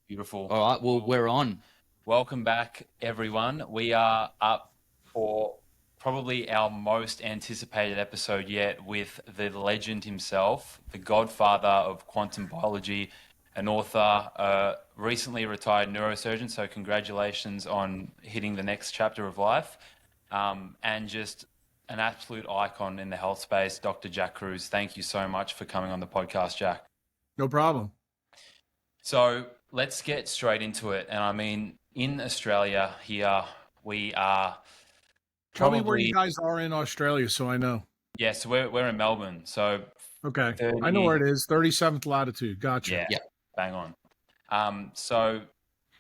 Beautiful. All right, well, we're on. Welcome back, everyone. We are up for probably our most anticipated episode yet with the legend himself, the godfather of quantum biology, an author, a recently retired neurosurgeon. So, congratulations on hitting the next chapter of life. And just an absolute icon in the health space, Dr. Jack Kruse. Thank you so much for coming on the podcast, Jack. No problem. So let's get straight into it. And I mean, in Australia here, we are Tell me where you probably, guys are in Australia so I know. yeah, so we're in Melbourne. So Okay. I know 30, where it is. 37th latitude. Gotcha. yeah, Yeah. bang on. So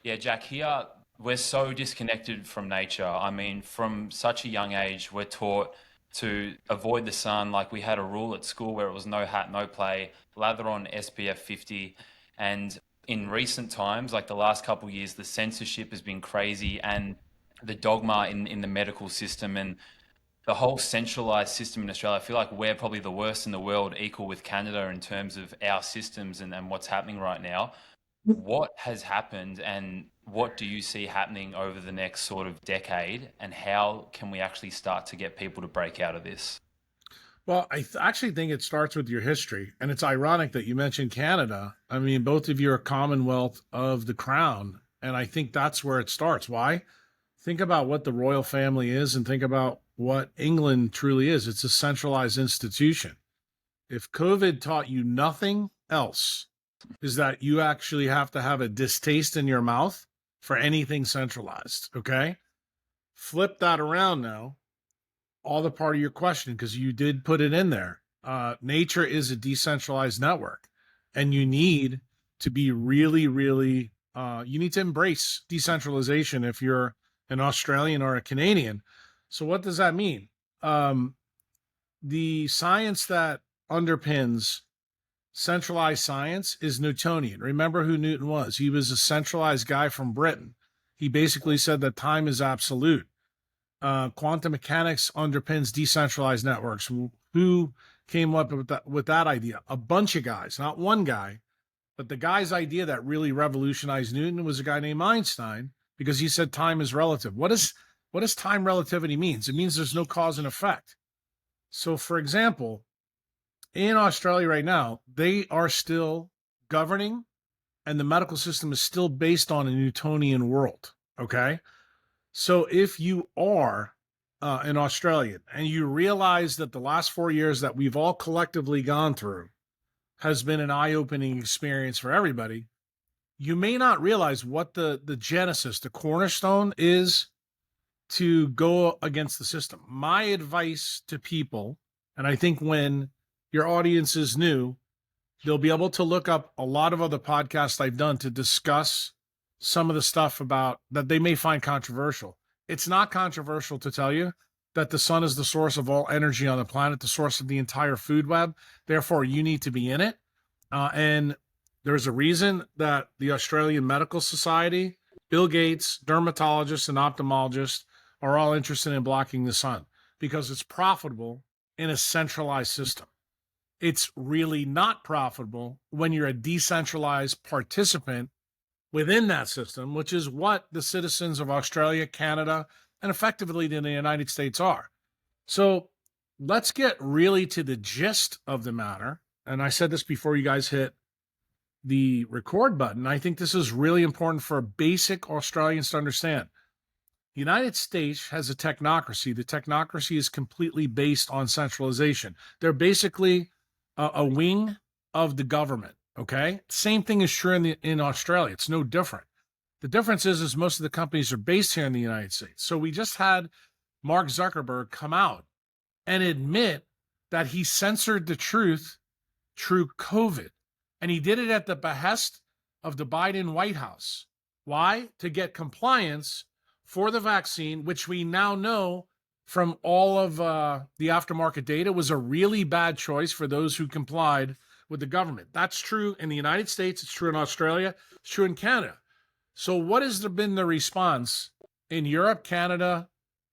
yeah, Jack, here we're so disconnected from nature. I mean, from such a young age, we're taught to avoid the sun. Like we had a rule at school where it was no hat, no play, lather on SPF 50. And in recent times, like the last couple of years, the censorship has been crazy and the dogma in the medical system and the whole centralized system in Australia. I feel like we're probably the worst in the world, equal with Canada in terms of our systems and what's happening right now. What has happened and what do you see happening over the next sort of decade, and how can we actually start to get people to break out of this? Well, actually think it starts with your history. And it's ironic that you mentioned Canada. I mean, both of you are Commonwealth of the Crown. And I think that's where it starts. Why? Think about what the royal family is and think about what England truly is. It's a centralized institution. If COVID taught you nothing else, is that you actually have to have a distaste in your mouth for anything centralized. Okay. Flip that around now, all the part of your question, because you did put it in there. Nature is a decentralized network, and you need to be really, really, you need to embrace decentralization if you're an Australian or a Canadian. So, what does that mean? The science that underpins centralized science is Newtonian. Remember who Newton was? He was a centralized guy from Britain. He basically said that time is absolute. Quantum mechanics underpins decentralized networks. Who came up with that idea? A bunch of guys, not one guy, but the guy's idea that really revolutionized Newton was a guy named Einstein because he said time is relative. What does time relativity means? It means there's no cause and effect. So, for example, in Australia right now, they are still governing, and the medical system is still based on a Newtonian world. Okay. So if you are an Australian and you realize that the last 4 years that we've all collectively gone through has been an eye-opening experience for everybody, you may not realize what the genesis, the cornerstone is to go against the system. My advice to people, and I think when your audience is new, they'll be able to look up a lot of other podcasts I've done to discuss some of the stuff about that they may find controversial. It's not controversial to tell you that the sun is the source of all energy on the planet, the source of the entire food web. Therefore, you need to be in it. And there's a reason that the Australian Medical Society, Bill Gates, dermatologists, and ophthalmologists are all interested in blocking the sun because it's profitable in a centralized system. It's really not profitable when you're a decentralized participant within that system, which is what the citizens of Australia, Canada, and effectively the United States are. So let's get really to the gist of the matter. And I said this before you guys hit the record button. I think this is really important for basic Australians to understand. The United States has a technocracy. The technocracy is completely based on centralization. They're basically a wing of the government. Okay. Same thing is true in Australia. It's no different. The difference is most of the companies are based here in the United States. So we just had Mark Zuckerberg come out and admit that he censored the truth through COVID. And he did it at the behest of the Biden White House. Why? To get compliance for the vaccine, which we now know from all of the aftermarket data was a really bad choice for those who complied with the government. That's true in the United States. It's true in Australia. It's true in Canada. So what has been the response in Europe, Canada,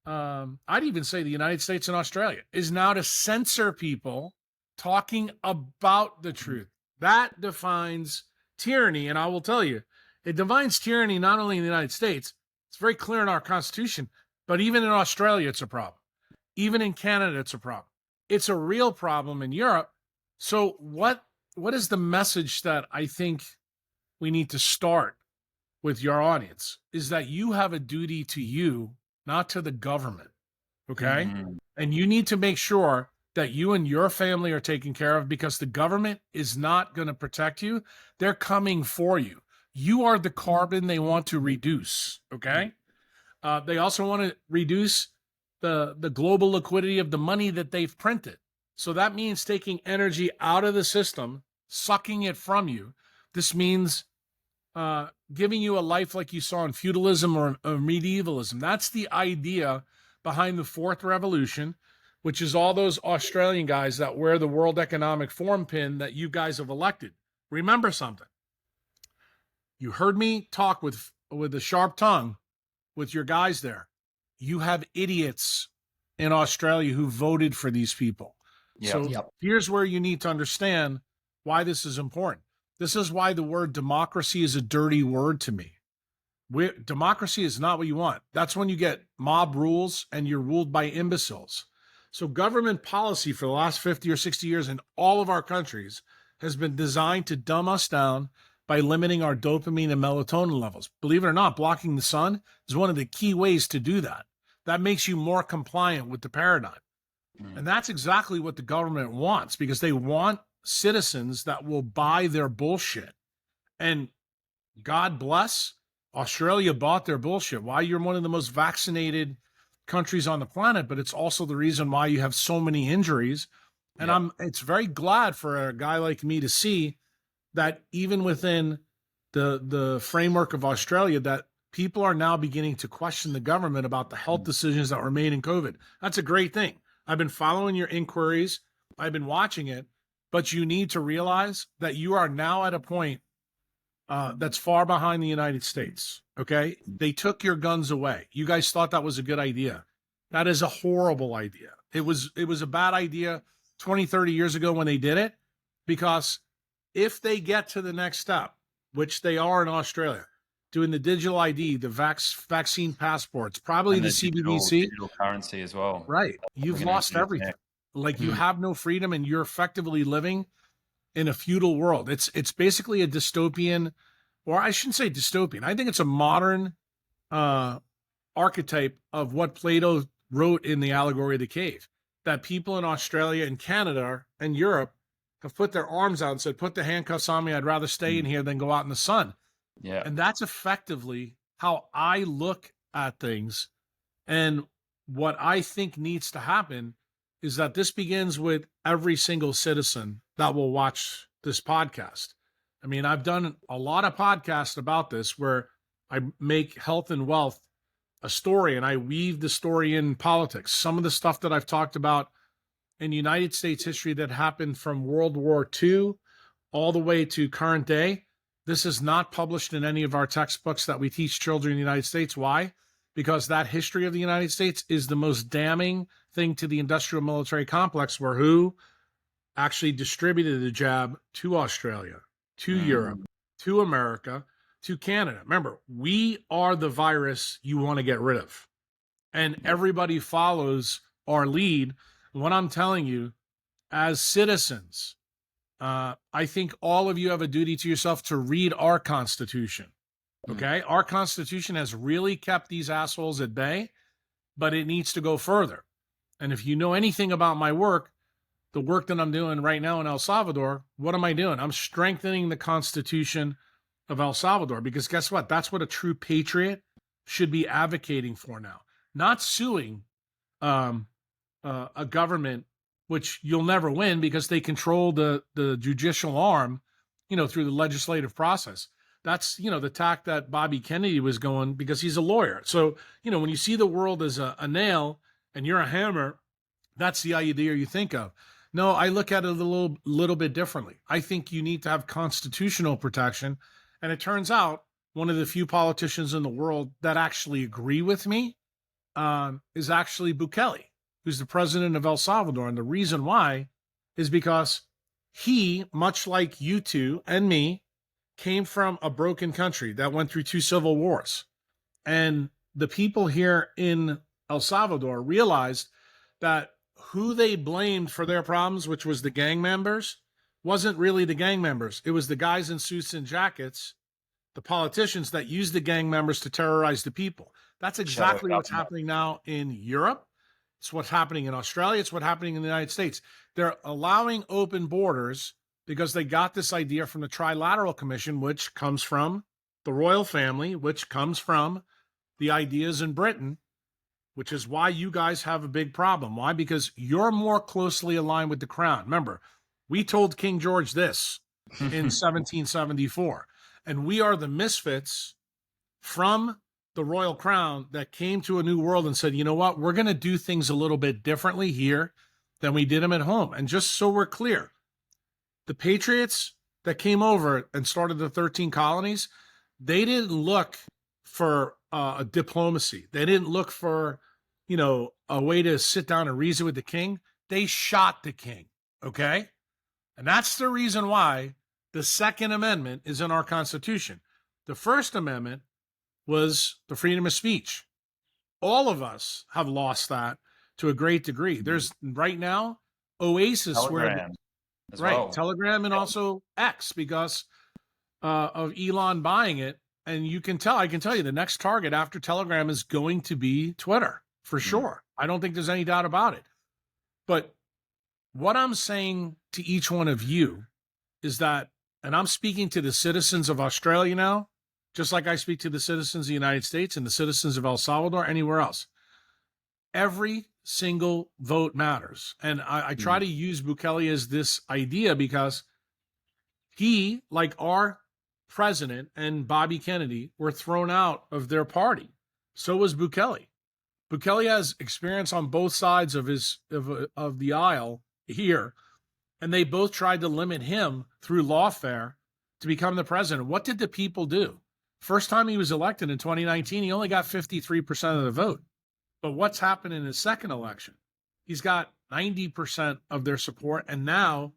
I'd even say the United States and Australia, is now to censor people talking about the truth. That defines tyranny. And I will tell you, It defines tyranny not only in the United States, it's very clear in our Constitution, but even in Australia, it's a problem. Even in Canada, it's a problem. It's a real problem in Europe. So what is the message that I think we need to start with your audience is that you have a duty to you, not to the government. Okay. Mhm. And you need to make sure that you and your family are taken care of because the government is not going to protect you. They're coming for you. You are the carbon they want to reduce. Okay. They also want to reduce the global liquidity of the money that they've printed. So that means taking energy out of the system, sucking it from you. This means giving you a life like you saw in feudalism or medievalism. That's the idea behind the fourth revolution, which is all those Australian guys that wear the World Economic Forum pin that you guys have elected. Remember something. You heard me talk with a sharp tongue with your guys there. You have idiots in Australia who voted for these people. Yep. So here's where you need to understand why this is important. This is why the word democracy is a dirty word to me. Democracy is not what you want. That's when you get mob rules and you're ruled by imbeciles. So government policy for the last 50 or 60 years in all of our countries has been designed to dumb us down by limiting our dopamine and melatonin levels. Believe it or not, blocking the sun is one of the key ways to do that. That makes you more compliant with the paradigm. And that's exactly what the government wants because they want citizens that will buy their bullshit. And God bless, Australia bought their bullshit. Why you're one of the most vaccinated countries on the planet, but it's also the reason why you have so many injuries. And it's very glad for a guy like me to see that even within the framework of Australia, that people are now beginning to question the government about the health decisions that were made in COVID. That's a great thing. I've been following your inquiries. I've been watching it, but you need to realize that you are now at a point that's far behind the United States. Okay. They took your guns away. You guys thought that was a good idea. That is a horrible idea. It was a bad idea 20, 30 years ago when they did it, because if they get to the next step, which they are in Australia, doing the digital ID, the vaccine passports, probably And the digital, CBDC, digital currency as well. right? You've We're gonna lost use everything. next. Like you have no freedom, and you're effectively living in a feudal world. It's basically a dystopian, or I shouldn't say dystopian. I think it's a modern archetype of what Plato wrote in the Allegory of the Cave. That people in Australia and Canada and Europe have put their arms out and said, "Put the handcuffs on me. I'd rather stay in here than go out in the sun." Yeah. And that's effectively how I look at things. And what I think needs to happen is that this begins with every single citizen that will watch this podcast. I mean, I've done a lot of podcasts about this where I make health and wealth a story and I weave the story in politics. Some of the stuff that I've talked about in United States history that happened from World War II all the way to current day, this is not published in any of our textbooks that we teach children in the United States. Why? Because that history of the United States is the most damning thing to the industrial military complex, where who actually distributed the jab to Australia, to Europe, to America, to Canada. Remember, we are the virus you want to get rid of. And everybody follows our lead. What I'm telling you, as citizens, I think all of you have a duty to yourself to read our Constitution. Okay? Our Constitution has really kept these assholes at bay, but it needs to go further. And if you know anything about my work, the work that I'm doing right now in El Salvador, what am I doing? I'm strengthening the Constitution of El Salvador, because guess what? That's what a true patriot should be advocating for now, not suing a government, which you'll never win because they control the judicial arm, through the legislative process. That's, the tack that Bobby Kennedy was going, because he's a lawyer. So, when you see the world as a nail and you're a hammer, that's the idea you think of. No, I look at it a little bit differently. I think you need to have constitutional protection. And it turns out one of the few politicians in the world that actually agree with me is actually Bukele, who's the president of El Salvador. And the reason why is because he, much like you two and me, came from a broken country that went through 2 civil wars. And the people here in El Salvador realized that who they blamed for their problems, which was the gang members, wasn't really the gang members. It was the guys in suits and jackets, the politicians that used the gang members to terrorize the people. That's Shadow exactly what's government. happening now in Europe. It's what's happening in Australia. It's what's happening in the United States. They're allowing open borders because they got this idea from the Trilateral Commission, which comes from the royal family, which comes from the ideas in Britain, which is why you guys have a big problem. Why? Because you're more closely aligned with the crown. Remember, we told King George this in 1774, and we are the misfits from the royal crown that came to a new world and said, you know what, we're going to do things a little bit differently here than we did them at home. And just so we're clear, the patriots that came over and started the 13 colonies, they didn't look for a diplomacy. They didn't look for, a way to sit down and reason with the king. They shot the king. Okay. And that's the reason why the Second Amendment is in our Constitution. The First Amendment was the freedom of speech. All of us have lost that to a great degree. There's right now Oasis Telegram as well. Telegram and also X because of Elon buying it. And I can tell you the next target after Telegram is going to be Twitter for sure. I don't think there's any doubt about it. But what I'm saying to each one of you is that, and I'm speaking to the citizens of Australia now, just like I speak to the citizens of the United States and the citizens of El Salvador, anywhere else. Every single vote matters. And I try to use Bukele as this idea because he, like our president and Bobby Kennedy, were thrown out of their party. So was Bukele. Bukele has experience on both sides of the aisle here, and they both tried to limit him through lawfare to become the president. What did the people do? First time he was elected in 2019, he only got 53% of the vote. But what's happened in his second election? He's got 90% of their support, and now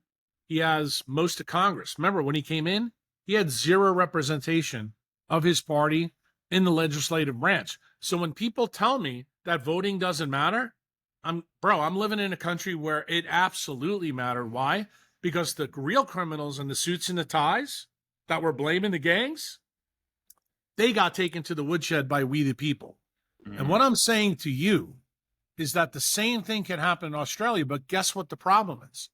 he has most of Congress. Remember, when he came in, he had zero representation of his party in the legislative branch. So when people tell me that voting doesn't matter, I'm living in a country where it absolutely mattered. Why? Because the real criminals in the suits and the ties that were blaming the gangs, they got taken to the woodshed by we the people. And what I'm saying to you is that the same thing can happen in Australia, but guess what the problem is?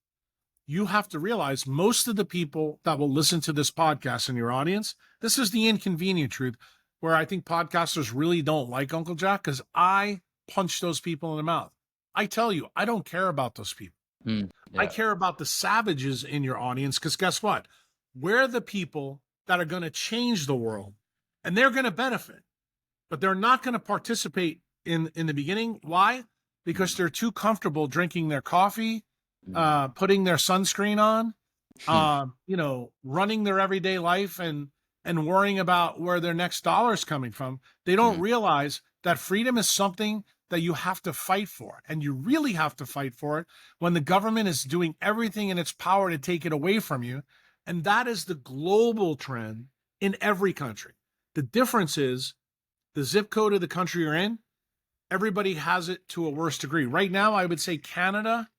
You have to realize most of the people that will listen to this podcast in your audience, this is the inconvenient truth, where I think podcasters really don't like Uncle Jack because I punch those people in the mouth. I tell you, I don't care about those people. I care about the savages in your audience because guess what? We're the people that are going to change the world and they're going to benefit, but they're not going to participate in the beginning. Why? Because they're too comfortable drinking their coffee, putting their sunscreen on, running their everyday life and worrying about where their next dollar is coming from. They don't realize that freedom is something that you have to fight for, and you really have to fight for it when the government is doing everything in its power to take it away from you. And that is the global trend in every country. The difference is the zip code of the country you're in, everybody has it to a worse degree. Right now, I would say Canada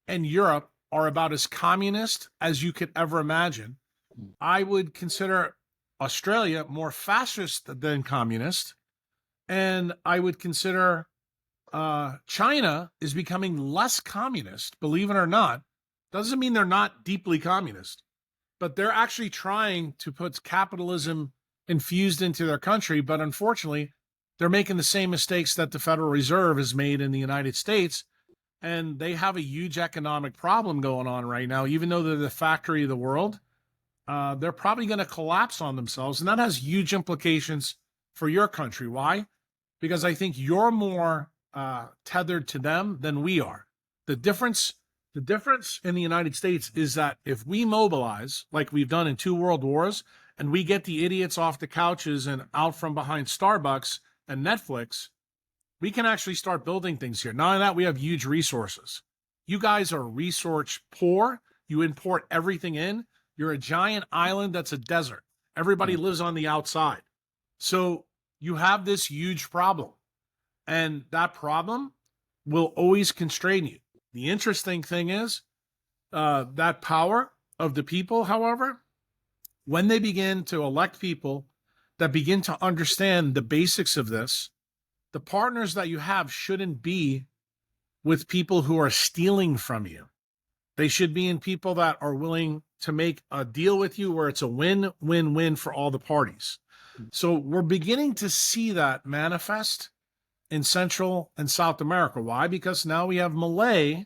and Europe are about as communist as you could ever imagine. I would consider Australia more fascist than communist. And I would consider China is becoming less communist, believe it or not. Doesn't mean they're not deeply communist, but they're actually trying to put capitalism infused into their country. But unfortunately, they're making the same mistakes that the Federal Reserve has made in the United States. And they have a huge economic problem going on right now, even though they're the factory of the world. They're probably going to collapse on themselves. And that has huge implications for your country. Why? Because I think you're more tethered to them than we are. The difference in the United States is that if we mobilize, like we've done in 2 world wars, and we get the idiots off the couches and out from behind Starbucks and Netflix, we can actually start building things here. Not only that, we have huge resources. You guys are resource poor. You import everything in. You're a giant island that's a desert. Everybody lives on the outside. So you have this huge problem, and that problem will always constrain you. The interesting thing is that power of the people, however, when they begin to elect people that begin to understand the basics of this, the partners that you have shouldn't be with people who are stealing from you. They should be in people that are willing to make a deal with you where it's a win-win-win for all the parties. So we're beginning to see that manifest in Central and South America. Why? Because now we have Malay,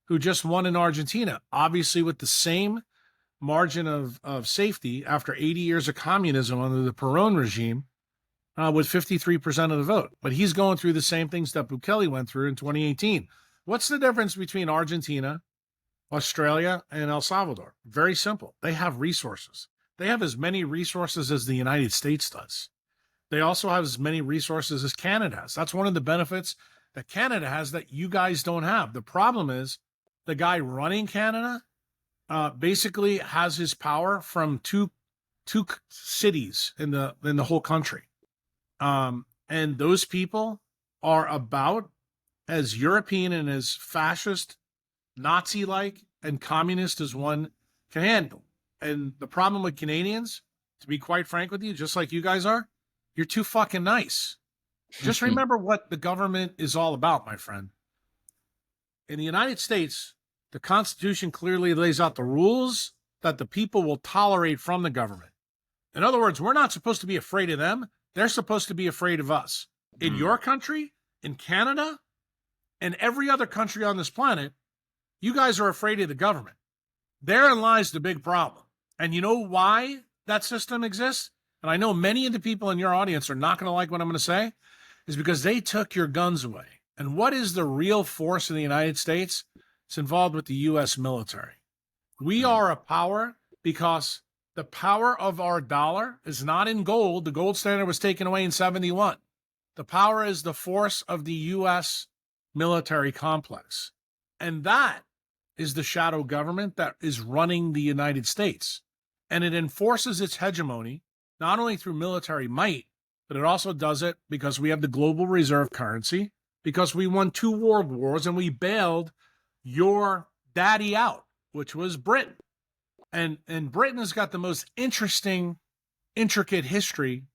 who just won in Argentina, obviously with the same margin of safety after 80 years of communism under the Perón regime, with 53% of the vote. But he's going through the same things that Bukele went through in 2018. What's the difference between Argentina, Australia, and El Salvador? Very simple. They have resources. They have as many resources as the United States does. They also have as many resources as Canada has. That's one of the benefits that Canada has that you guys don't have. The problem is the guy running Canada basically has his power from two cities in the whole country. And those people are about as European and as fascist, Nazi-like, and communist as one can handle. And the problem with Canadians, to be quite frank with you, just like you guys are, you're too fucking nice. Just remember what the government is all about, my friend. In the United States, the Constitution clearly lays out the rules that the people will tolerate from the government. In other words, we're not supposed to be afraid of them. They're supposed to be afraid of us. In your country, in Canada, and every other country on this planet, you guys are afraid of the government. Therein lies the big problem. And you know why that system exists? And I know many of the people in your audience are not going to like what I'm going to say, is because they took your guns away. And what is the real force in the United States? It's involved with the U.S. military. We are a power because the power of our dollar is not in gold. The gold standard was taken away in 71. The power is the force of the U.S. military complex. And that is the shadow government that is running the United States. And it enforces its hegemony, not only through military might, but it also does it because we have the global reserve currency, because we won 2 world wars and we bailed your daddy out, which was Britain. And Britain has got the most interesting, intricate history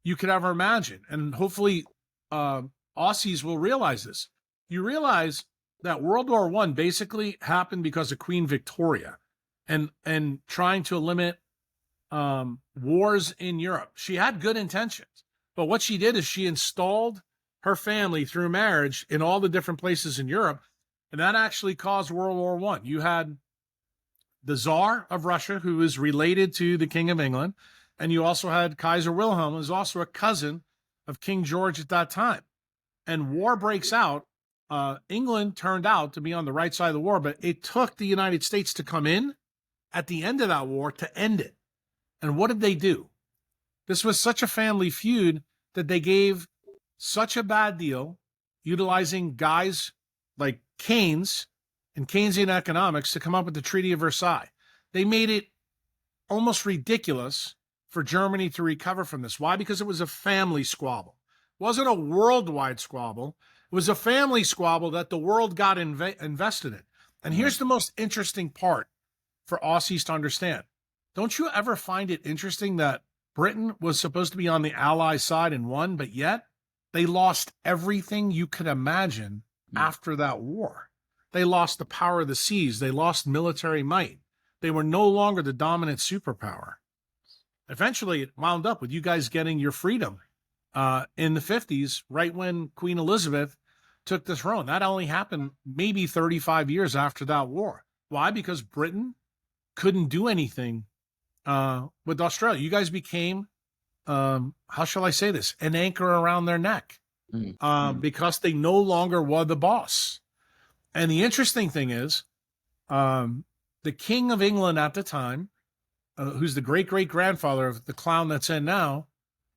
you could ever imagine. And hopefully Aussies will realize this. You realize that World War I basically happened because of Queen Victoria and trying to limit wars in Europe. She had good intentions, but what she did is she installed her family through marriage in all the different places in Europe, and that actually caused World War I. You had the Tsar of Russia, who is related to the King of England, and you also had Kaiser Wilhelm, who was also a cousin of King George at that time. And war breaks out. England turned out to be on the right side of the war, but it took the United States to come in at the end of that war to end it. And what did they do? This was such a family feud that they gave such a bad deal, utilizing guys like Keynes and Keynesian economics to come up with the Treaty of Versailles. They made it almost ridiculous for Germany to recover from this. Why? Because it was a family squabble. It wasn't a worldwide squabble. It was a family squabble that the world got invested in. And here's the most interesting part for Aussies to understand. Don't you ever find it interesting that Britain was supposed to be on the Allied side and won, but yet they lost everything you could imagine after that war? They lost the power of the seas. They lost military might. They were no longer the dominant superpower. Eventually, it wound up with you guys getting your freedom in the 50s, right when Queen Elizabeth took the throne. That only happened maybe 35 years after that war. Why? Because Britain couldn't do anything with Australia. You guys became, how shall I say this, an anchor around their neck because they no longer were the boss. And the interesting thing is, the King of England at the time, who's the great-great-grandfather of the clown that's in now,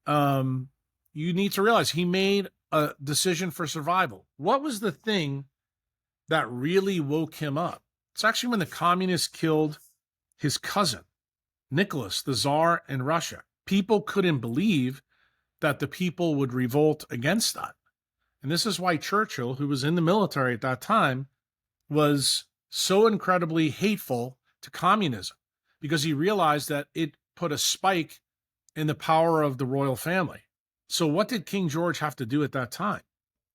you need to realize he made a decision for survival. What was the thing that really woke him up? It's actually when the communists killed his cousin, Nicholas, the Tsar in Russia. people couldn't believe that the people would revolt against that. And this is why Churchill, who was in the military at that time, was so incredibly hateful to communism, because he realized that it put a spike in the power of the royal family. So what did King George have to do at that time?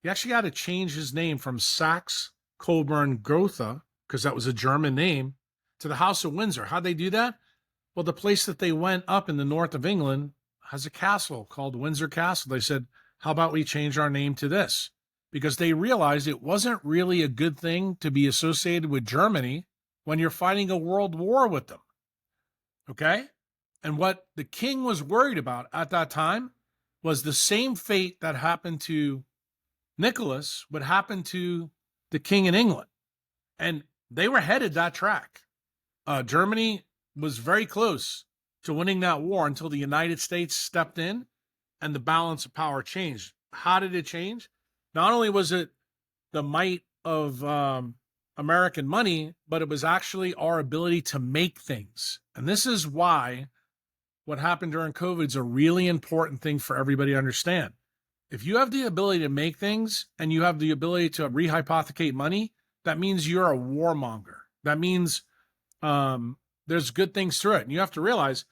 He actually had to change his name from Saxe Coburn Gotha, because that was a German name, to the House of Windsor. How'd they do that? Well, the place that they went up in the north of England has a castle called Windsor Castle. They said, how about we change our name to this? Because they realized it wasn't really a good thing to be associated with Germany when you're fighting a world war with them. Okay? And what the king was worried about at that time was the same fate that happened to Nicholas would happen to the king in England. And they were headed that track. Germany was very close to winning that war until the United States stepped in and the balance of power changed. How did it change? Not only was it the might of American money, but it was actually our ability to make things. And this is why what happened during COVID is a really important thing for everybody to understand. If you have the ability to make things and you have the ability to rehypothecate money, that means you're a warmonger. That means there's good things through it. And you have to realize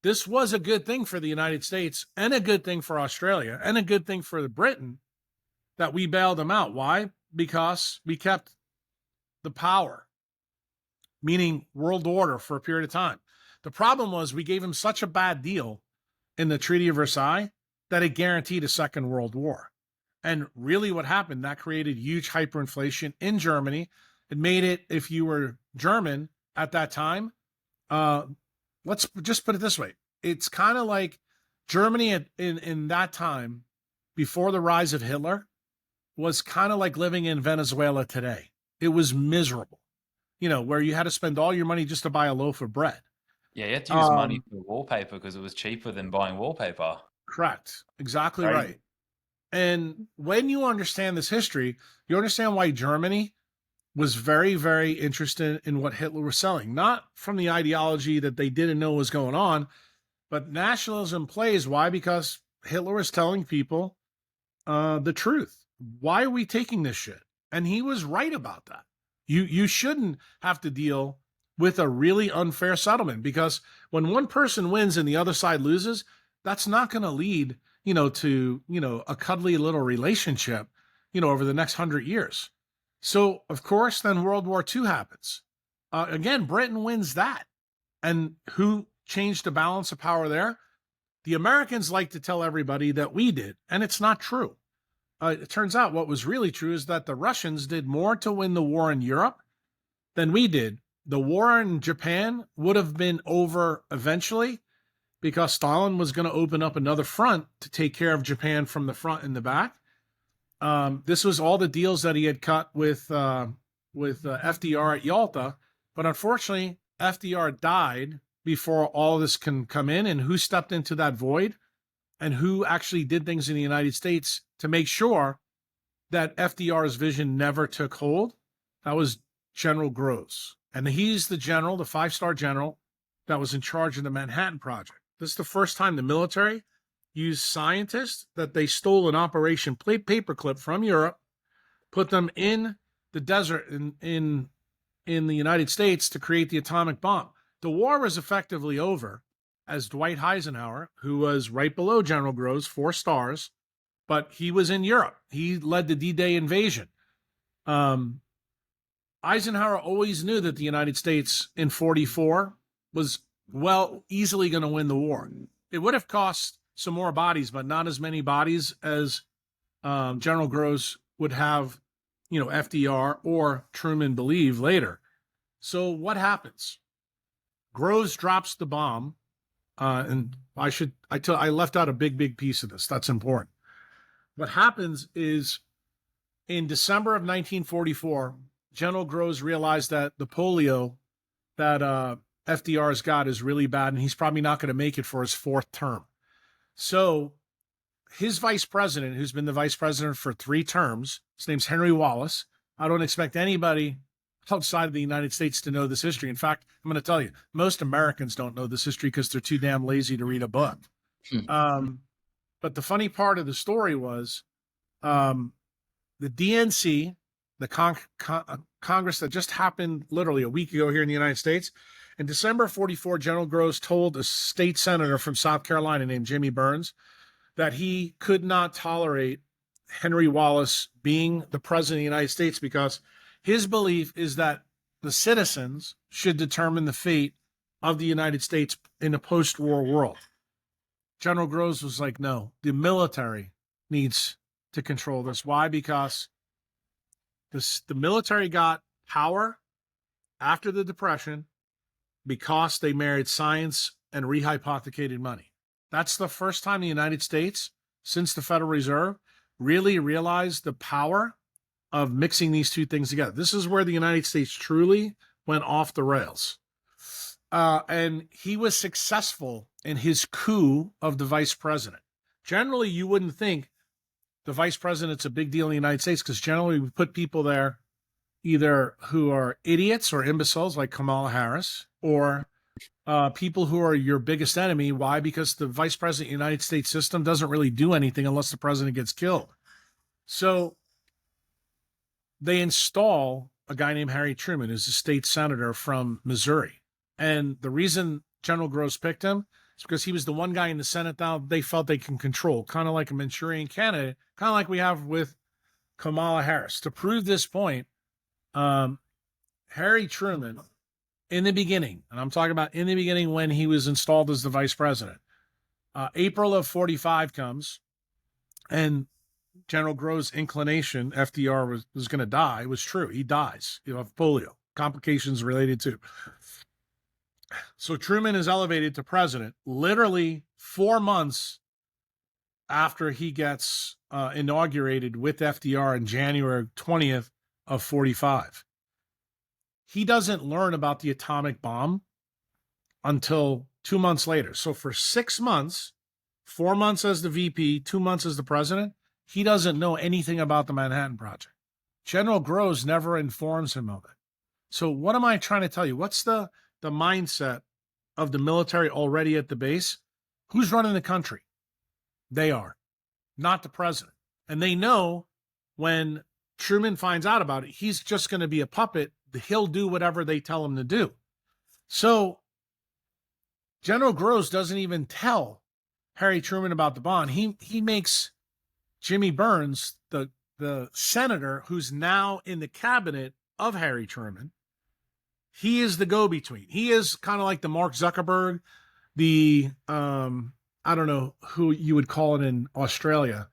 this was a good thing for the United States and a good thing for Australia and a good thing for Britain that we bailed them out. Why? Because we kept the power, meaning world order, for a period of time. The problem was we gave them such a bad deal in the Treaty of Versailles that it guaranteed a second world war. And really what happened, that created huge hyperinflation in Germany. It made it, if you were German at that time, let's just put it this way. It's kind of like Germany in that time, before the rise of Hitler, was kind of like living in Venezuela today. It was miserable, where you had to spend all your money just to buy a loaf of bread. Yeah, you had to use money for wallpaper because it was cheaper than buying wallpaper. Correct. Exactly right. And when you understand this history, you understand why Germany was very, very interested in what Hitler was selling. Not from the ideology that they didn't know was going on, but nationalism plays. Why? Because Hitler was telling people the truth. Why are we taking this shit? And he was right about that. You shouldn't have to deal with a really unfair settlement, because when one person wins and the other side loses, that's not going to lead, to, a cuddly little relationship, over the next 100 years. So, of course, then World War II happens. Again, Britain wins that. And who changed the balance of power there? The Americans like to tell everybody that we did, and it's not true. It turns out what was really true is that the Russians did more to win the war in Europe than we did. The war in Japan would have been over eventually because Stalin was going to open up another front to take care of Japan from the front and the back. This was all the deals that he had cut with FDR at Yalta. But unfortunately, FDR died before all this can come in. And who stepped into that void and who actually did things in the United States to make sure that FDR's vision never took hold? That was General Groves. And he's the general, the 5-star general that was in charge of the Manhattan Project. This is the first time the military used scientists that they stole an Operation Paperclip from Europe, put them in the desert in the United States to create the atomic bomb. The war was effectively over as Dwight Eisenhower, who was right below General Groves, 4 stars, but he was in Europe. He led the D-Day invasion. Eisenhower always knew that the United States in 44 was easily going to win the war. It would have cost some more bodies, but not as many bodies as General Groves would have, FDR or Truman believe later. So what happens? Groves drops the bomb, and I left out a big piece of this. That's important. What happens is in December of 1944, General Groves realized that the polio that FDR's got is really bad, and he's probably not going to make it for his 4th term. So his vice president, who's been the vice president for 3 terms, his name's Henry Wallace. I don't expect anybody outside of the United States to know this history. In fact, I'm going to tell you, most Americans don't know this history because they're too damn lazy to read a book. Um, but the funny part of the story was um, the DNC, the Congress that just happened literally a week ago here in the United States. In December 44, General Groves told a state senator from South Carolina named Jimmy Burns that he could not tolerate Henry Wallace being the president of the United States because his belief is that the citizens should determine the fate of the United States in a post-war world. General Groves was like, no, the military needs to control this. Why? Because the military got power after the Depression because they married science and rehypothecated money. That's the first time the United States, since the Federal Reserve, really realized the power of mixing these two things together. This is where the United States truly went off the rails. And he was successful in his coup of the vice president. Generally, you wouldn't think the vice president's a big deal in the United States because generally we put people there either who are idiots or imbeciles like Kamala Harris or people who are your biggest enemy. Why? Because the vice president of the United States system doesn't really do anything unless the president gets killed. So they install a guy named Harry Truman, who's a state senator from Missouri. And the reason General Groves picked him is because he was the one guy in the Senate now they felt they can control, kind of like a Manchurian candidate, kind of like we have with Kamala Harris. To prove this point, Harry Truman, in the beginning, and I'm talking about in the beginning when he was installed as the vice president, April of 45 comes, and General Groves' inclination, FDR was going to die, was true. He dies, of polio, complications related to. So Truman is elevated to president literally 4 months after he gets inaugurated with FDR in January 20th of 45. He doesn't learn about the atomic bomb until 2 months later. So for 6 months, 4 months as the VP, 2 months as the president, he doesn't know anything about the Manhattan Project. General Groves never informs him of it. So what am I trying to tell you? What's the mindset of the military already at the base? Who's running the country? They are, not the president. And they know when Truman finds out about it, he's just going to be a puppet. He'll do whatever they tell him to do. So General Groves doesn't even tell Harry Truman about the bond. He makes Jimmy Burns, the senator who's now in the cabinet of Harry Truman, he is the go-between. He is kind of like the Mark Zuckerberg, the I don't know who you would call it in Australia.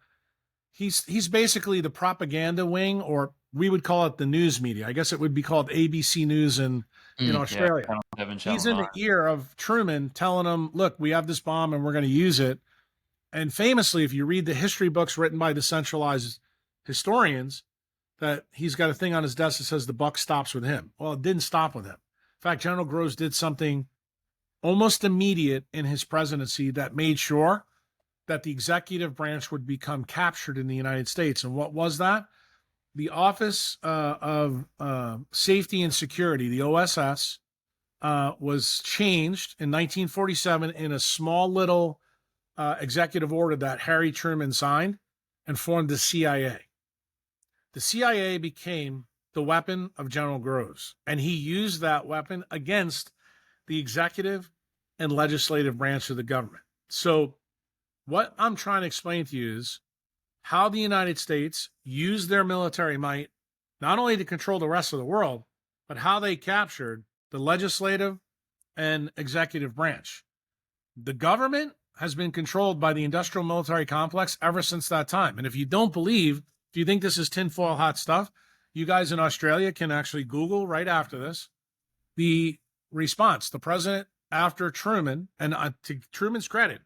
He's basically the propaganda wing, or we would call it the news media. I guess it would be called ABC News in Australia. Yeah, he's in the ear of Truman telling him, look, we have this bomb and we're going to use it. And famously, if you read the history books written by the centralized historians, that he's got a thing on his desk that says the buck stops with him. Well, it didn't stop with him. In fact, General Groves did something almost immediate in his presidency that made sure that the executive branch would become captured in the United States. And what was that? The Office of Safety and Security, the OSS, was changed in 1947 in a small little executive order that Harry Truman signed and formed the CIA. The CIA became the weapon of General Groves, and he used that weapon against the executive and legislative branch of the government. So what I'm trying to explain to you is how the United States used their military might not only to control the rest of the world, but how they captured the legislative and executive branch. The government has been controlled by the industrial military complex ever since that time. And if you don't believe, if you think this is tinfoil hot stuff, you guys in Australia can actually Google right after this the response. The president after Truman, and to Truman's credit,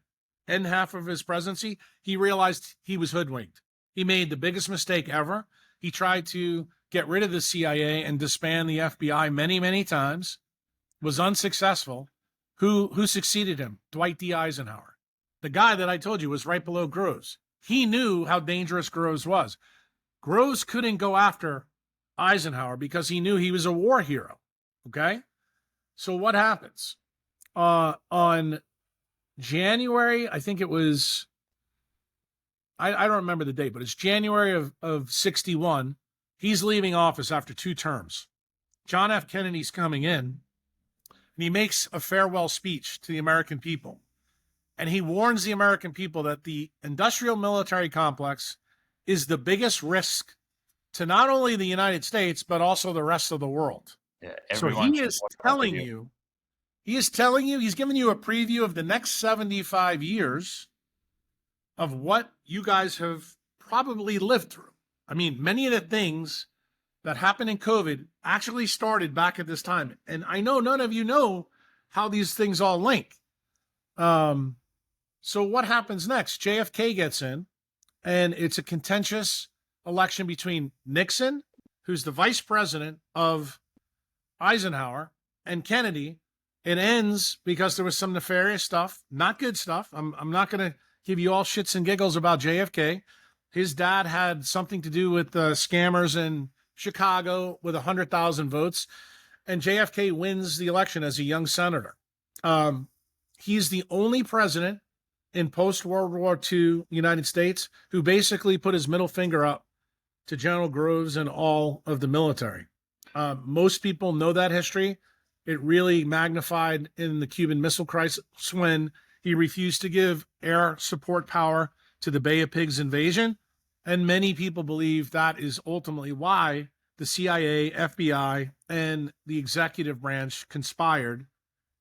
in half of his presidency, he realized he was hoodwinked. He made the biggest mistake ever. He tried to get rid of the CIA and disband the FBI many, many times, was unsuccessful. Who succeeded him? Dwight D. Eisenhower. The guy that I told you was right below Groves. He knew how dangerous Groves was. Groves couldn't go after Eisenhower because he knew he was a war hero. Okay? So what happens? On January, I think it was, I don't remember the date, but it's January of 61. He's leaving office after 2 terms. John F. Kennedy's coming in, and he makes a farewell speech to the American people. And he warns the American people that the industrial military complex is the biggest risk to not only the United States, but also the rest of the world. Yeah, So everyone he should is watch that telling video. you, he's giving you a preview of the next 75 years of what you guys have probably lived through. I mean, many of the things that happened in COVID actually started back at this time. And I know none of you know how these things all link. So what happens next? JFK gets in, and it's a contentious election between Nixon, who's the vice president of Eisenhower, and Kennedy. It ends because there was some nefarious stuff, not good stuff. I'm not going to give you all shits and giggles about JFK. His dad had something to do with the scammers in Chicago with 100,000 votes, and JFK wins the election as a young senator. He's the only president in post-World War II United States who basically put his middle finger up to General Groves and all of the military. Most people know that history. It really magnified in the Cuban Missile Crisis when he refused to give air support power to the Bay of Pigs invasion. And many people believe that is ultimately why the CIA, FBI, and the executive branch conspired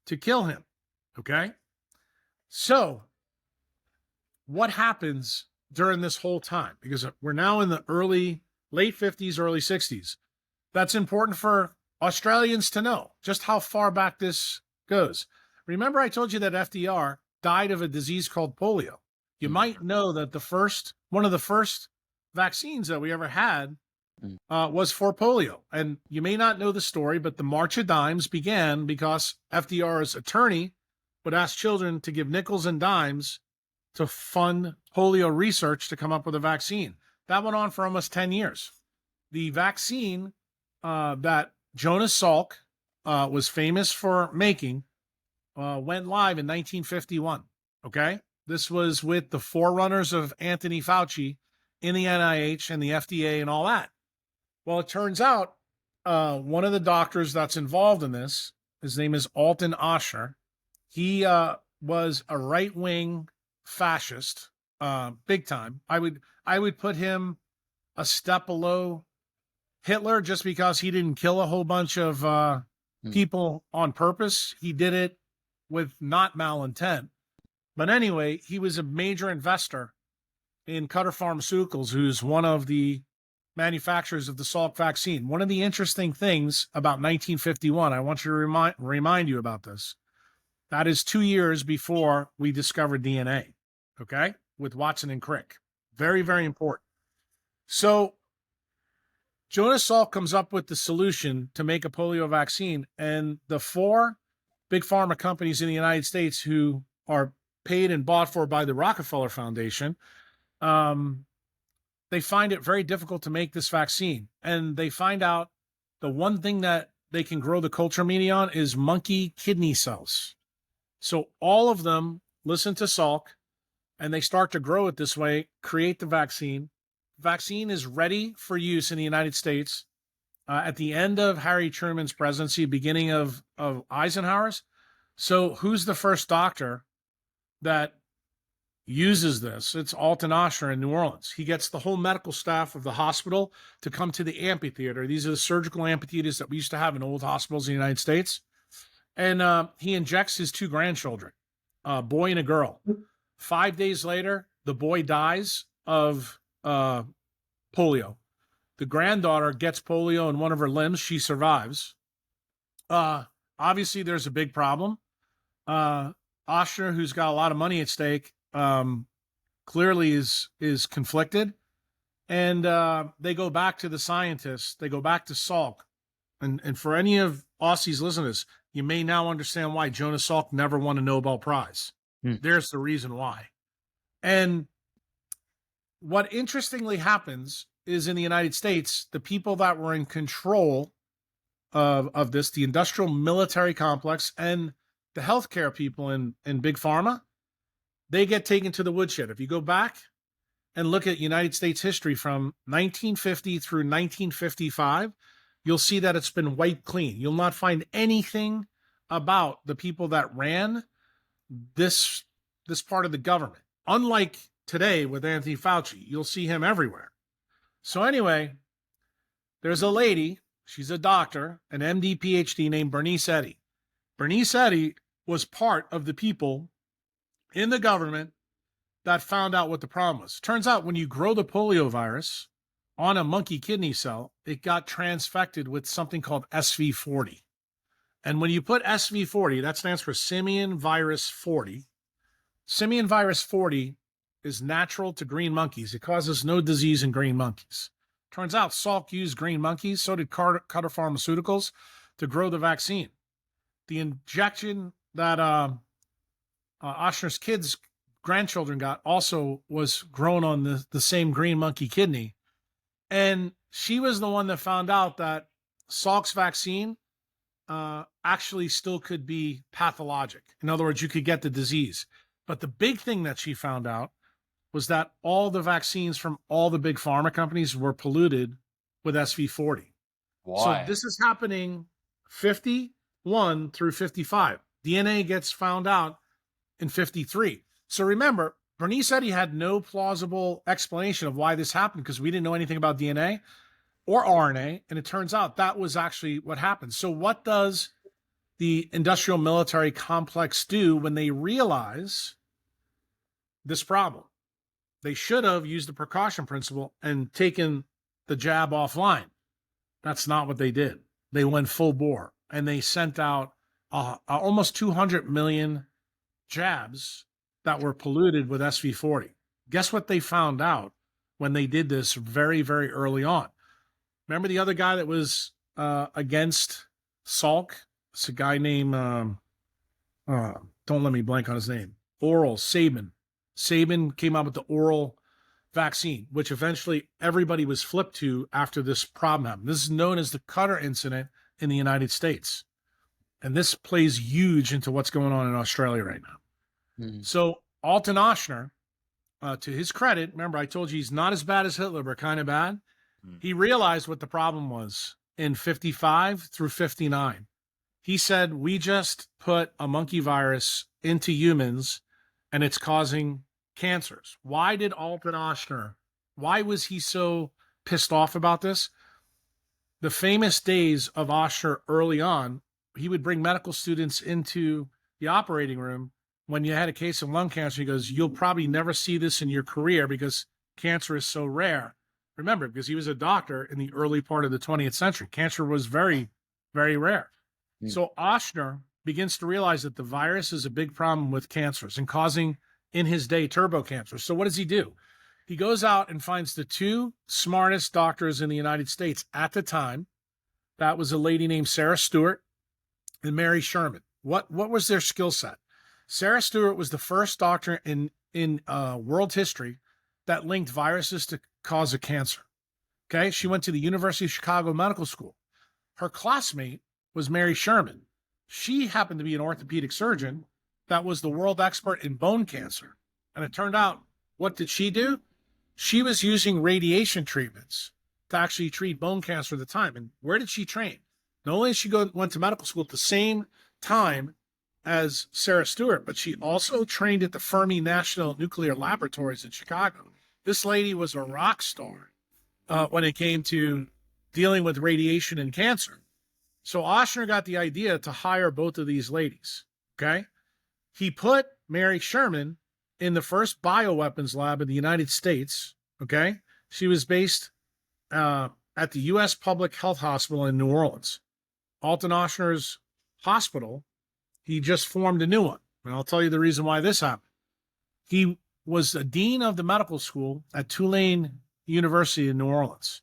to kill him. Okay? So, what happens during this whole time? Because we're now in the late 50s, early 60s. That's important for Australians to know just how far back this goes. Remember, I told you that FDR died of a disease called polio. You might know that one of the first vaccines that we ever had was for polio. And you may not know the story, but the March of Dimes began because FDR's attorney would ask children to give nickels and dimes to fund polio research to come up with a vaccine. That went on for almost 10 years. The vaccine that Jonas Salk was famous for making went live in 1951. Okay? This was with the forerunners of Anthony Fauci in the NIH and the FDA and all that. Well, it turns out one of the doctors that's involved in this, his name is Alton Osher. He was a right-wing fascist, big time. I would put him a step below Hitler just because he didn't kill a whole bunch of people on purpose. He did it with not malintent. But anyway, he was a major investor in Cutter Pharmaceuticals, who's one of the manufacturers of the Salk vaccine. One of the interesting things about 1951, I want you to remind you about this. That is 2 years before we discovered DNA, okay, with Watson and Crick. Very, very important. So Jonas Salk comes up with the solution to make a polio vaccine, and the 4 big pharma companies in the United States who are paid and bought for by the Rockefeller Foundation, they find it very difficult to make this vaccine. And they find out the one thing that they can grow the culture media on is monkey kidney cells. So all of them listen to Salk, and they start to grow it this way, create the vaccine. Vaccine is ready for use in the United States at the end of Harry Truman's presidency, beginning of Eisenhower's. So who's the first doctor that uses this? It's Alton Osher in New Orleans. He gets the whole medical staff of the hospital to come to the amphitheater. These are the surgical amphitheaters that we used to have in old hospitals in the United States. And he injects his 2 grandchildren, a boy and a girl. 5 days later, the boy dies of polio. The granddaughter gets polio in one of her limbs. She survives. Obviously, there's a big problem. Osher, who's got a lot of money at stake, clearly is conflicted. And they go back to the scientists. They go back to Salk. And for any of Aussies listening to this, you may now understand why Jonas Salk never won a Nobel Prize. There's the reason why. And what interestingly happens is in the United States, the people that were in control of this, the industrial military complex and the healthcare people in Big Pharma, they get taken to the woodshed. If you go back and look at United States history from 1950 through 1955, you'll see that it's been wiped clean. You'll not find anything about the people that ran this part of the government. Unlike today with Anthony Fauci, you'll see him everywhere. So anyway, there's a lady, she's a doctor, an MD PhD named Bernice Eddy. Bernice Eddy was part of the people in the government that found out what the problem was. Turns out when you grow the polio virus on a monkey kidney cell, it got transfected with something called SV40. And when you put SV40, that stands for simian virus 40. Simian virus 40 is natural to green monkeys. It causes no disease in green monkeys. Turns out Salk used green monkeys, so did Cutter Pharmaceuticals, to grow the vaccine. The injection that Ochsner's kids' grandchildren got also was grown on the same green monkey kidney. And she was the one that found out that Salk's vaccine actually still could be pathologic. In other words, you could get the disease. But the big thing that she found out was that all the vaccines from all the big pharma companies were polluted with SV40. Why? So this is happening 51 through 55. DNA gets found out in 53. So remember, Bernice Eddy had no plausible explanation of why this happened because we didn't know anything about DNA or RNA, and it turns out that was actually what happened. So what does the industrial military complex do when they realize this problem? They should have used the precaution principle and taken the jab offline. That's not what they did. They went full bore, and they sent out almost 200 million jabs that were polluted with SV40. Guess what they found out when they did this very, very early on? Remember the other guy that was against Salk? It's a guy named, don't let me blank on his name, Oral Sabin. Sabin came out with the oral vaccine, which eventually everybody was flipped to after this problem happened. This is known as the Cutter incident in the United States. And this plays huge into what's going on in Australia right now. Mm-hmm. So Alton Ochsner, to his credit, remember I told you he's not as bad as Hitler, but kind of bad. Mm-hmm. He realized what the problem was in 55 through 59. He said, we just put a monkey virus into humans and it's causing cancers. Why did Alton Ochsner, why was he so pissed off about this? The famous days of Ochsner early on, he would bring medical students into the operating room when you had a case of lung cancer. He goes, you'll probably never see this in your career because cancer is so rare. Remember, because he was a doctor in the early part of the 20th century. Cancer was very, very rare. Mm. So Ochsner begins to realize that the virus is a big problem with cancers and causing, in his day, turbo cancer. So what does he do? He goes out and finds the two smartest doctors in the United States at the time. That was a lady named Sarah Stewart and Mary Sherman. What was their skill set? Sarah Stewart was the first doctor in world history that linked viruses to cause of cancer. Okay, she went to the University of Chicago Medical School. Her classmate was Mary Sherman. She happened to be an orthopedic surgeon that was the world expert in bone cancer. And it turned out, what did she do? She was using radiation treatments to actually treat bone cancer at the time. And where did she train? Not only did she went to medical school at the same time as Sarah Stewart, but she also trained at the Fermi National Nuclear Laboratories in Chicago. This lady was a rock star when it came to dealing with radiation and cancer. So Ochsner got the idea to hire both of these ladies, okay? He put Mary Sherman in the first bioweapons lab in the United States, okay? She was based at the U.S. Public Health Hospital in New Orleans. Alton Ochsner's hospital, he just formed a new one. And I'll tell you the reason why this happened. He was the dean of the medical school at Tulane University in New Orleans.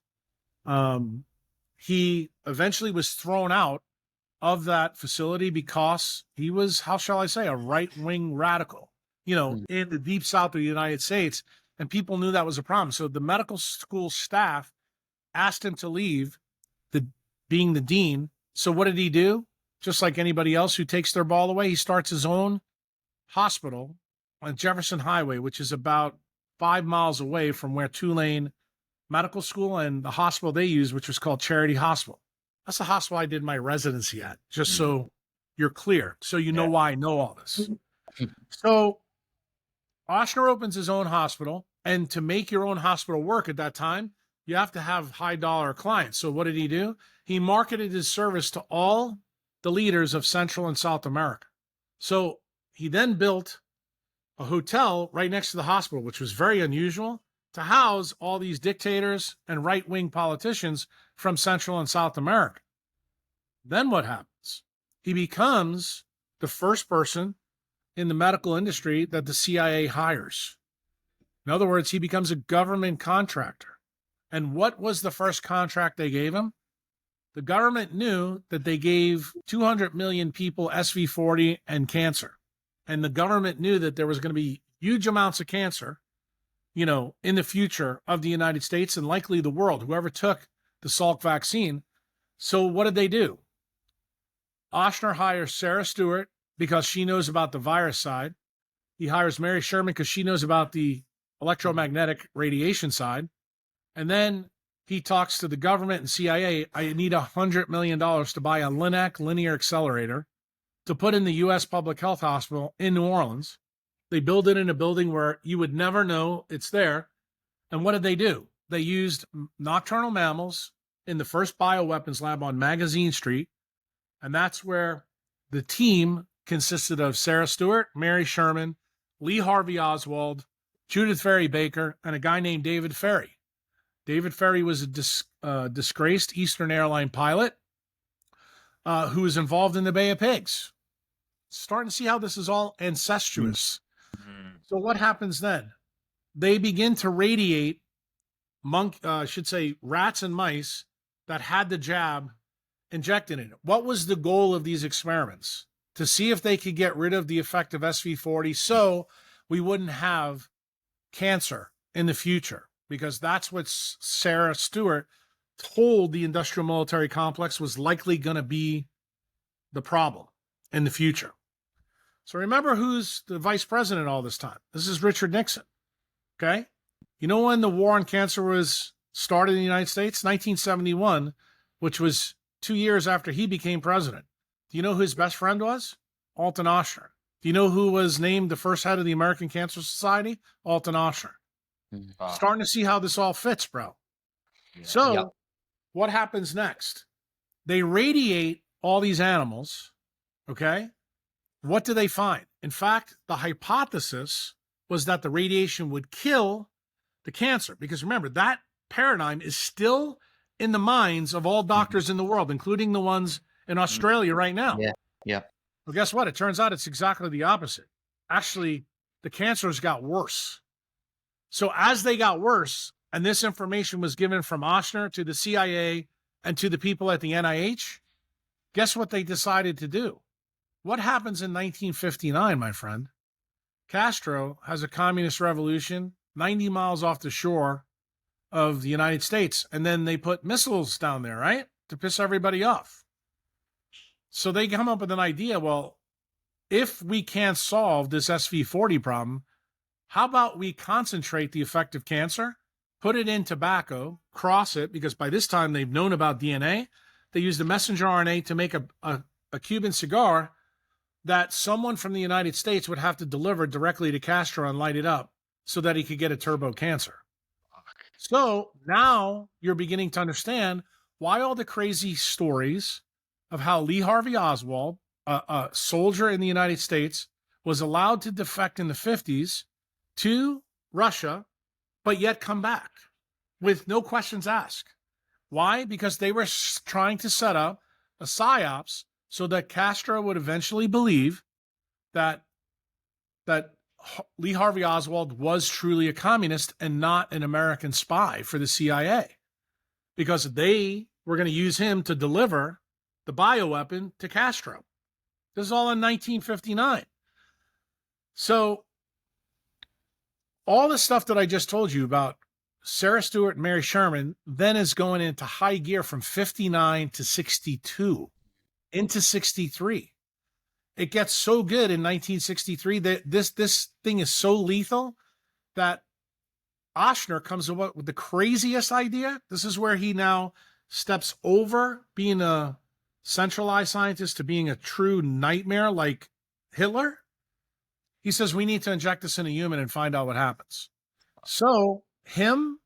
He eventually was thrown out of that facility because he was, how shall I say, a right-wing radical, in the deep south of the United States, and people knew that was a problem. So the medical school staff asked him to leave, being the dean. So what did he do? Just like anybody else who takes their ball away, he starts his own hospital on Jefferson Highway, which is about 5 miles away from where Tulane Medical School and the hospital they use, which was called Charity Hospital. That's the hospital I did my residency at, just so you're clear, so you know why I know all this. So Ochsner opens his own hospital, and to make your own hospital work at that time, you have to have high dollar clients. So what did he do? He marketed his service to all the leaders of Central and South America. So he then built a hotel right next to the hospital, which was very unusual, to house all these dictators and right-wing politicians from Central and South America. Then what happens? He becomes the first person in the medical industry that the CIA hires. In other words, he becomes a government contractor. And what was the first contract they gave him? The government knew that they gave 200 million people SV40 and cancer. And the government knew that there was going to be huge amounts of cancer, you know, in the future of the United States and likely the world, whoever took the Salk vaccine. So what did they do? Ochsner hires Sarah Stewart because she knows about the virus side. He hires Mary Sherman because she knows about the electromagnetic radiation side. And then he talks to the government and CIA, I need $100 million to buy a LINAC linear accelerator to put in the U.S. Public Health Hospital in New Orleans. They build it in a building where you would never know it's there. And what did they do? They used nocturnal mammals in the first bioweapons lab on Magazine Street. And that's where the team consisted of Sarah Stewart, Mary Sherman, Lee Harvey Oswald, Judith Ferry Baker, and a guy named David Ferry. David Ferry was a disgraced Eastern Airline pilot who was involved in the Bay of Pigs. Starting to see how this is all incestuous. So what happens then? They begin to radiate rats and mice that had the jab injected in it. What was the goal of these experiments? To see if they could get rid of the effect of SV40 so we wouldn't have cancer in the future, because that's what Sarah Stewart told the industrial military complex was likely going to be the problem in the future. So remember who's the vice president all this time. This is Richard Nixon. Okay? You know when the war on cancer was started in the United States? 1971, which was 2 years after he became president. Do you know who his best friend was? Alton Ochsner. Do you know who was named the first head of the American Cancer Society? Alton Ochsner. Starting to see how this all fits, bro. Yeah. So what happens next? They radiate all these animals, okay? What do they find? In fact, the hypothesis was that the radiation would kill the cancer, because remember, that paradigm is still in the minds of all doctors in the world, including the ones in Australia right now. Yeah. Well, guess what? It turns out it's exactly the opposite. Actually, the cancers got worse. So as they got worse, and this information was given from Ochsner to the CIA and to the people at the NIH, guess what they decided to do? What happens in 1959, my friend? Castro has a communist revolution 90 miles off the shore of the United States, and then they put missiles down there, right? To piss everybody off. So they come up with an idea, well, if we can't solve this SV40 problem, how about we concentrate the effect of cancer, put it in tobacco, cross it, because by this time they've known about DNA. They used the messenger RNA to make a Cuban cigar that someone from the United States would have to deliver directly to Castro and light it up so that he could get a turbo cancer. So now you're beginning to understand why all the crazy stories of how Lee Harvey Oswald, a soldier in the United States, was allowed to defect in the 50s to Russia, but yet come back with no questions asked. Why? Because they were trying to set up a psyops so that Castro would eventually believe that Lee Harvey Oswald was truly a communist and not an American spy for the CIA, because they were going to use him to deliver the bioweapon to Castro. This is all in 1959. So all the stuff that I just told you about Sarah Stewart and Mary Sherman then is going into high gear from 59 to 62 into 63. it gets so good in 1963 that this thing is so lethal that Oshner comes up with the craziest idea. This is where he now steps over being a centralized scientist to being a true nightmare like Hitler. He says, we need to inject this in a human and find out what happens. So him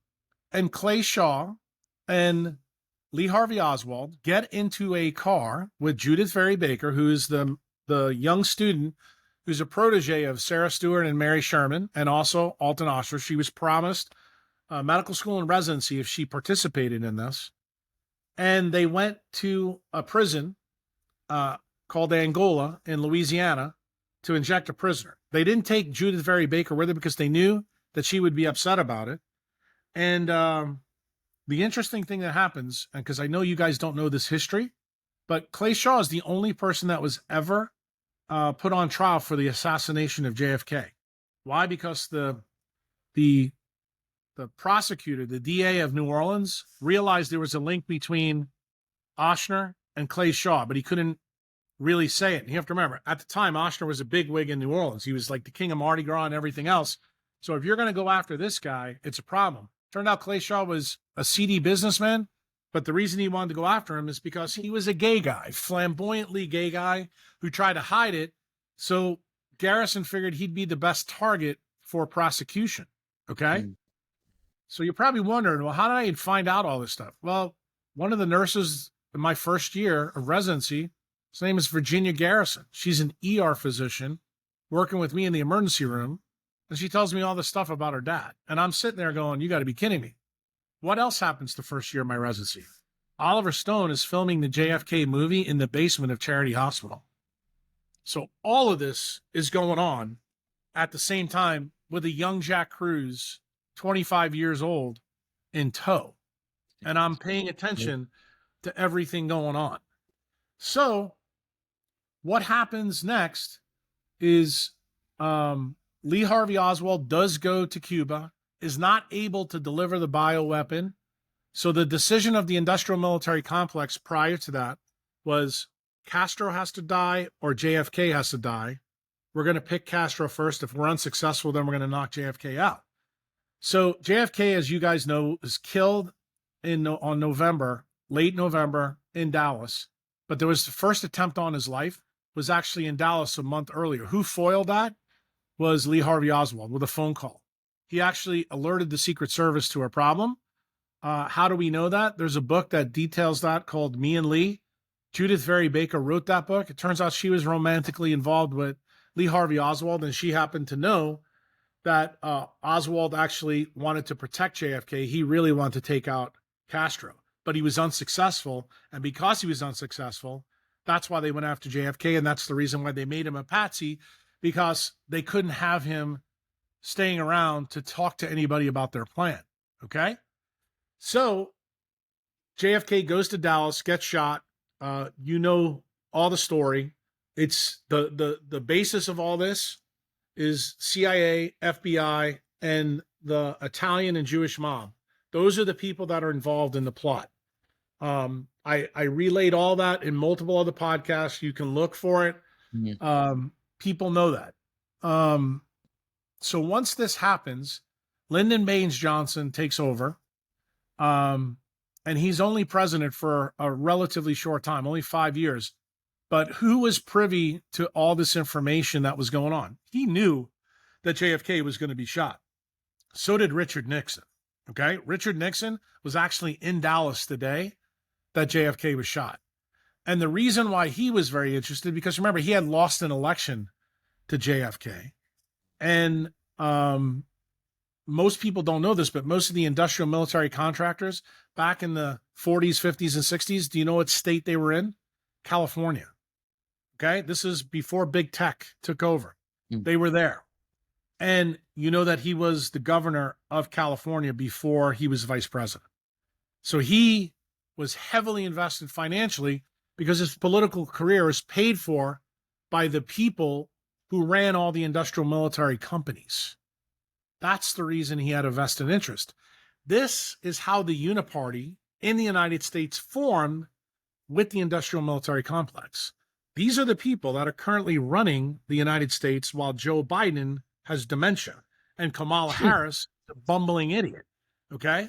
and Clay Shaw and Lee Harvey Oswald get into a car with Judith Very Baker, who is the young student who's a protege of Sarah Stewart and Mary Sherman, and also Alton Oshner. She was promised medical school and residency if she participated in this. And they went to a prison called Angola in Louisiana to inject a prisoner. They didn't take Judith Very Baker with them because they knew that she would be upset about it. And the interesting thing that happens, and because I know you guys don't know this history, but Clay Shaw is the only person that was ever put on trial for the assassination of JFK. Why? Because the prosecutor, the DA of New Orleans, realized there was a link between Oshner and Clay Shaw, but he couldn't really say it. And you have to remember, at the time, Oshner was a big wig in New Orleans. He was like the king of Mardi Gras and everything else. So if you're going to go after this guy, it's a problem. Turned out Clay Shaw was a seedy businessman, but the reason he wanted to go after him is because he was a gay guy, flamboyantly gay guy who tried to hide it. So Garrison figured he'd be the best target for prosecution. Okay. Mm. So you're probably wondering, well, how did I find out all this stuff? Well, one of the nurses in my first year of residency, his name is Virginia Garrison. She's an ER physician working with me in the emergency room. And she tells me all this stuff about her dad. And I'm sitting there going, you got to be kidding me. What else happens the first year of my residency? Oliver Stone is filming the JFK movie in the basement of Charity Hospital. So all of this is going on at the same time with a young Jack Kruse, 25 years old, in tow. And I'm paying attention to everything going on. So what happens next is Lee Harvey Oswald does go to Cuba, is not able to deliver the bioweapon. So the decision of the industrial military complex prior to that was Castro has to die or JFK has to die. We're going to pick Castro first. If we're unsuccessful, then we're going to knock JFK out. So JFK, as you guys know, is killed on late November in Dallas. But there was the first attempt on his life was actually in Dallas a month earlier. Who foiled that was Lee Harvey Oswald with a phone call. He actually alerted the Secret Service to a problem. How do we know that? There's a book that details that called Me and Lee. Judith Very Baker wrote that book. It turns out she was romantically involved with Lee Harvey Oswald, and she happened to know that Oswald actually wanted to protect JFK. He really wanted to take out Castro, but he was unsuccessful. And because he was unsuccessful, that's why they went after JFK. And that's the reason why they made him a patsy, because they couldn't have him staying around to talk to anybody about their plan. Okay. So JFK goes to Dallas, gets shot. You know all the story. It's the basis of all this is CIA, FBI, and the Italian and Jewish mob. Those are the people that are involved in the plot. I relayed all that in multiple other podcasts. You can look for it. Mm-hmm. People know that. So once this happens, Lyndon Baines Johnson takes over. And he's only president for a relatively short time, only 5 years. But who was privy to all this information that was going on? He knew that JFK was going to be shot. So did Richard Nixon. Okay. Richard Nixon was actually in Dallas the day that JFK was shot. And the reason why he was very interested, because remember, he had lost an election to JFK. And most people don't know this, but most of the industrial military contractors back in the 40s, 50s, and 60s, do you know what state they were in? California. Okay. This is before Big Tech took over. They were there. And you know that he was the governor of California before he was vice president. So he was heavily invested financially because his political career was paid for by the people who ran all the industrial military companies. That's the reason he had a vested interest. This is how the Uniparty in the United States formed with the industrial military complex. These are the people that are currently running the United States while Joe Biden has dementia and Kamala Harris, the bumbling idiot. Okay?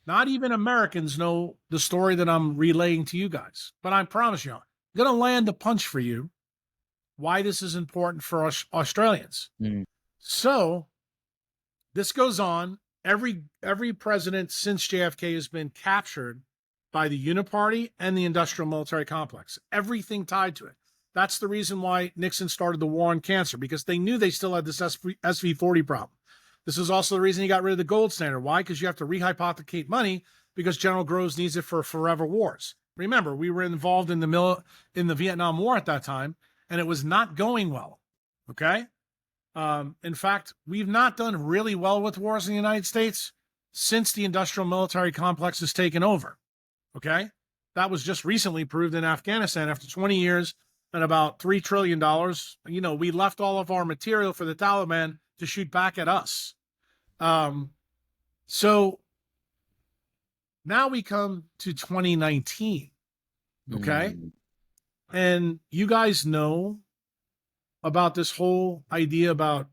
Not even Americans know the story that I'm relaying to you guys. But I promise you, I'm going to land a punch for you why this is important for us Australians. Mm. So this goes on. Every president since JFK has been captured by the Uniparty and the industrial military complex. Everything tied to it. That's the reason why Nixon started the war on cancer, because they knew they still had this SV40 problem. This is also the reason he got rid of the gold standard. Why? Because you have to rehypothecate money because General Groves needs it for forever wars. Remember, we were involved in the Vietnam War at that time, and it was not going well. Okay? In fact, we've not done really well with wars in the United States since the industrial military complex has taken over. Okay? That was just recently proved in Afghanistan after 20 years and about $3 trillion. You know, we left all of our material for the Taliban to shoot back at us. So now we come to 2019. Okay? And you guys know about this whole idea about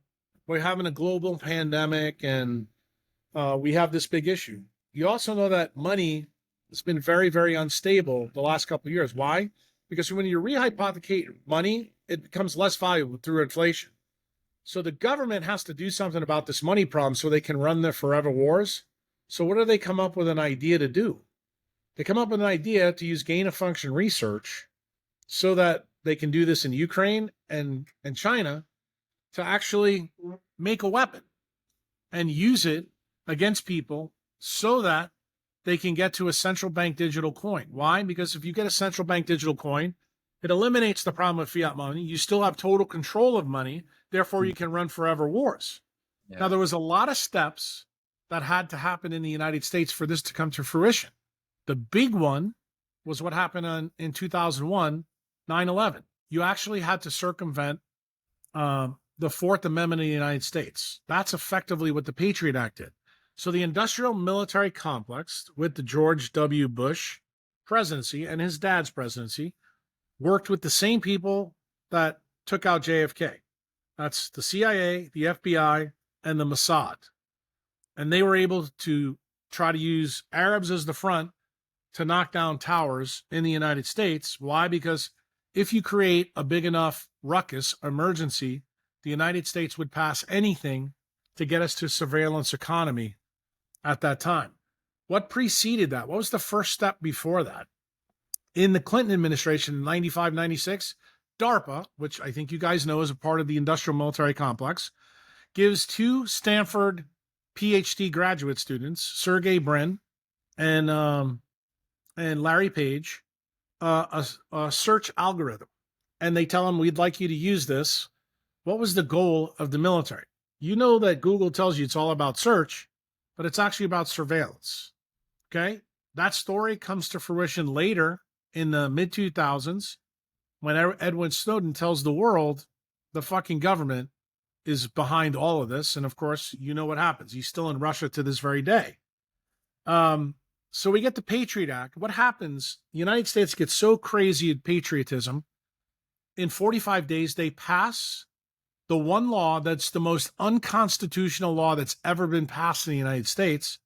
we're having a global pandemic and we have this big issue. You also know that money has been very, very unstable the last couple of years. Why? Because when you rehypothecate money, it becomes less valuable through inflation. So the government has to do something about this money problem so they can run their forever wars. So what do they come up with an idea to do? They come up with an idea to use gain-of-function research so that they can do this in Ukraine and China to actually make a weapon and use it against people so that they can get to a central bank digital coin. Why? Because if you get a central bank digital coin, it eliminates the problem of fiat money. You still have total control of money. Therefore, you can run forever wars. Yeah. Now, there was a lot of steps that had to happen in the United States for this to come to fruition. The big one was what happened in 2001, 9/11. You actually had to circumvent the Fourth Amendment of the United States. That's effectively what the Patriot Act did. So the industrial military complex with the George W. Bush presidency and his dad's presidency worked with the same people that took out JFK. That's the CIA, the FBI, and the Mossad. And they were able to try to use Arabs as the front to knock down towers in the United States. Why? Because if you create a big enough ruckus, emergency, the United States would pass anything to get us to surveillance economy at that time. What preceded that? What was the first step before that? In the Clinton administration in 95, 96, DARPA, which I think you guys know is a part of the industrial military complex, gives two Stanford PhD graduate students, Sergey Brin and Larry Page, a search algorithm. And they tell them, we'd like you to use this. What was the goal of the military? You know that Google tells you it's all about search, but it's actually about surveillance. Okay? That story comes to fruition later in the mid-2000s when Edward Snowden tells the world the fucking government is behind all of this. And of course, you know what happens. He's still in Russia to this very day. So we get the Patriot Act. What happens? The United States gets so crazy at patriotism. In 45 days, they pass the one law that's the most unconstitutional law that's ever been passed in the United States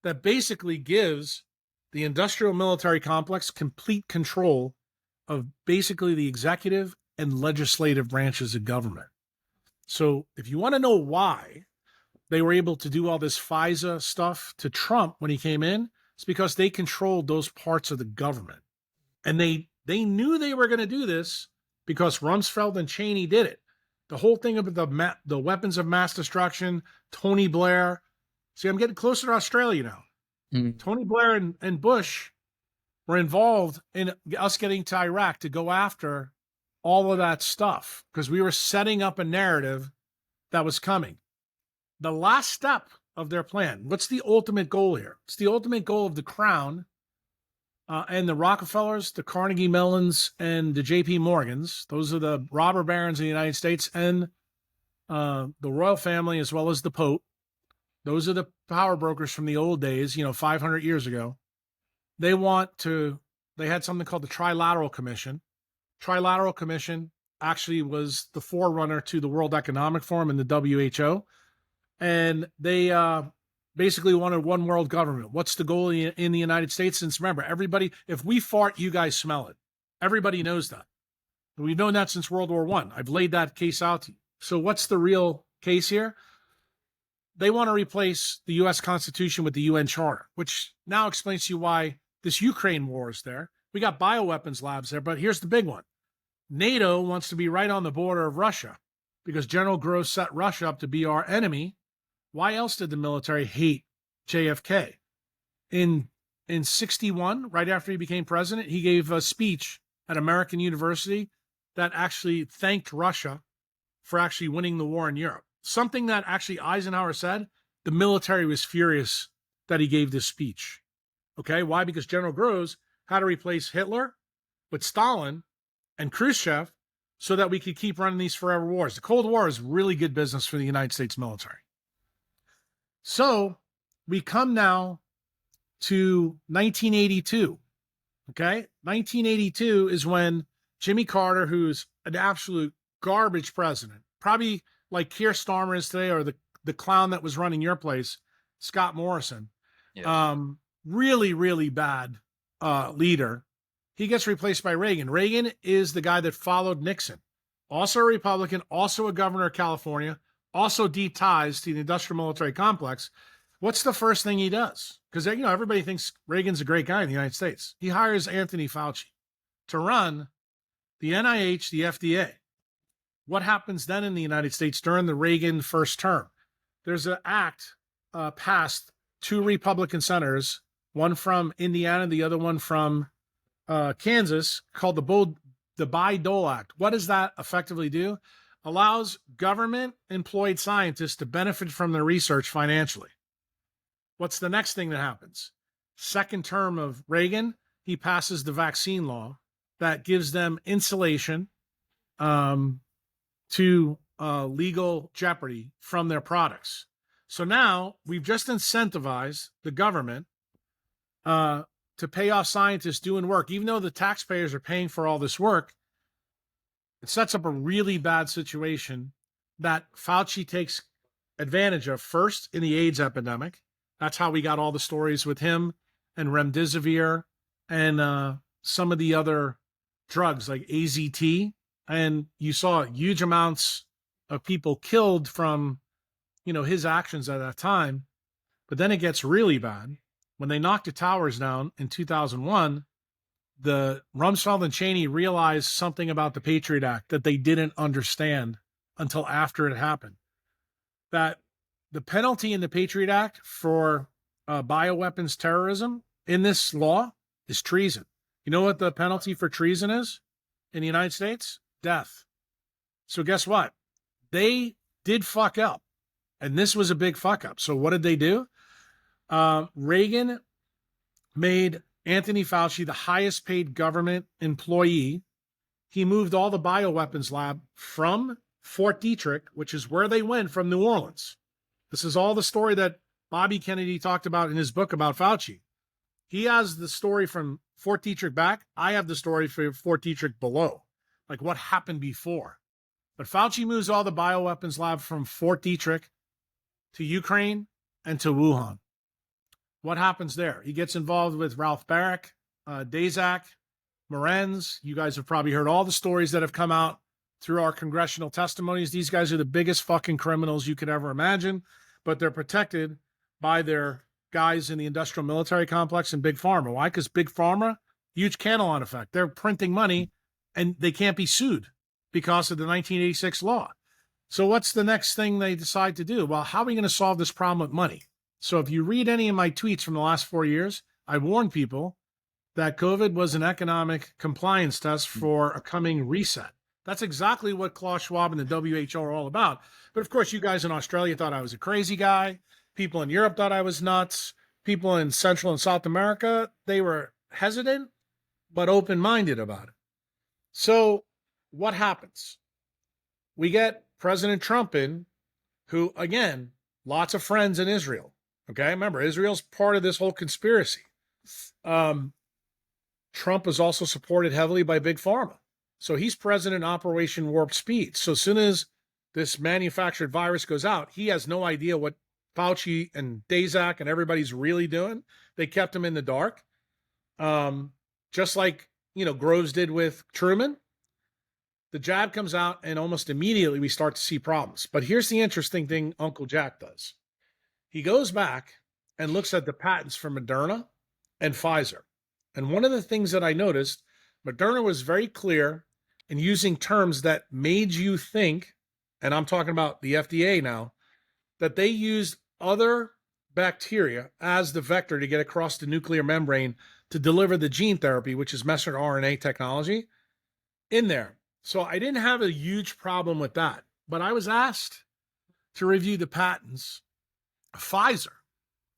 that basically gives the industrial military complex complete control of basically the executive and legislative branches of government. So if you want to know why they were able to do all this FISA stuff to Trump when he came in, it's because they controlled those parts of the government. And they knew they were going to do this because Rumsfeld and Cheney did it. The whole thing about the weapons of mass destruction, Tony Blair. See, I'm getting closer to Australia now. Mm-hmm. Tony Blair and Bush were involved in us getting to Iraq to go after all of that stuff because we were setting up a narrative that was coming. The last step of their plan, what's the ultimate goal here? It's the ultimate goal of the Crown and the Rockefellers, the Carnegie Mellons, and the J.P. Morgans. Those are the robber barons of the United States and the royal family as well as the Pope. Those are the power brokers from the old days, 500 years ago. They had something called the Trilateral Commission. Trilateral Commission actually was the forerunner to the World Economic Forum and the WHO. And they basically wanted one world government. What's the goal in the United States? Since remember, everybody, if we fart, you guys smell it. Everybody knows that. We've known that since World War I. I've laid that case out to you. So what's the real case here? They want to replace the U.S. Constitution with the UN Charter, which now explains to you why this Ukraine war is there. We got bioweapons labs there, but here's the big one. NATO wants to be right on the border of Russia because General Gross set Russia up to be our enemy. Why else did the military hate JFK? In 61, right after he became president, he gave a speech at American University that actually thanked Russia for actually winning the war in Europe. Something that actually Eisenhower said, the military was furious that he gave this speech. Okay, why? Because General Gross had to replace Hitler with Stalin and Khrushchev so that we could keep running these forever wars. The Cold War is really good business for the United States military. So we come now to 1982. Okay, 1982 is when Jimmy Carter, who's an absolute garbage president, probably like Keir Starmer is today, or the clown that was running your place, Scott Morrison, really, really bad leader. He gets replaced by Reagan. Reagan is the guy that followed Nixon, also a Republican, also a governor of California, also deep ties to the industrial military complex. What's the first thing he does? Because everybody thinks Reagan's a great guy in the United States. He hires Anthony Fauci to run the NIH, the FDA. What happens then in the United States during the Reagan first term? There's an act passed, 2 Republican senators, one from Indiana, the other one from Kansas, called the Bayh-Dole Act. What does that effectively do? Allows government-employed scientists to benefit from their research financially. What's the next thing that happens? Second term of Reagan, he passes the vaccine law that gives them insulation to legal jeopardy from their products. So now we've just incentivized the government to pay off scientists doing work, even though the taxpayers are paying for all this work. It sets up a really bad situation that Fauci takes advantage of first in the AIDS epidemic. That's how we got all the stories with him and remdesivir and some of the other drugs like AZT. And you saw huge amounts of people killed from, his actions at that time. But then it gets really bad. When they knocked the towers down in 2001, the Rumsfeld and Cheney realized something about the Patriot Act that they didn't understand until after it happened. That the penalty in the Patriot Act for bioweapons terrorism in this law is treason. You know what the penalty for treason is in the United States? Death. So guess what? They did fuck up. And this was a big fuck up. So what did they do? Reagan made Anthony Fauci the highest paid government employee. He moved all the bioweapons lab from Fort Detrick, which is where they went from New Orleans. This is all the story that Bobby Kennedy talked about in his book about Fauci. He has the story from Fort Detrick back. I have the story for Fort Detrick below, like what happened before. But Fauci moves all the bioweapons lab from Fort Detrick to Ukraine and to Wuhan. What happens there? He gets involved with Ralph Barrick, Daszak, Morenz. You guys have probably heard all the stories that have come out through our congressional testimonies. These guys are the biggest fucking criminals you could ever imagine, but they're protected by their guys in the industrial military complex and Big Pharma. Why? Because Big Pharma, huge Cantillon effect. They're printing money and they can't be sued because of the 1986 law. So what's the next thing they decide to do? Well, how are we going to solve this problem with money? So if you read any of my tweets from the last 4 years, I warned people that COVID was an economic compliance test for a coming reset. That's exactly what Klaus Schwab and the WHO are all about. But of course, you guys in Australia thought I was a crazy guy. People in Europe thought I was nuts. People in Central and South America, they were hesitant, but open-minded about it. So what happens? We get President Trump in, who, again, lots of friends in Israel. Okay, remember, Israel's part of this whole conspiracy. Trump was also supported heavily by Big Pharma. So he's president of Operation Warp Speed. So as soon as this manufactured virus goes out, he has no idea what Fauci and Daszak and everybody's really doing. They kept him in the dark. Just like, Groves did with Truman. The jab comes out and almost immediately we start to see problems. But here's the interesting thing Uncle Jack does. He goes back and looks at the patents for Moderna and Pfizer. And one of the things that I noticed, Moderna was very clear in using terms that made you think, and I'm talking about the FDA now, that they used other bacteria as the vector to get across the nuclear membrane to deliver the gene therapy, which is messenger RNA technology, in there. So I didn't have a huge problem with that. But I was asked to review the patents of Pfizer.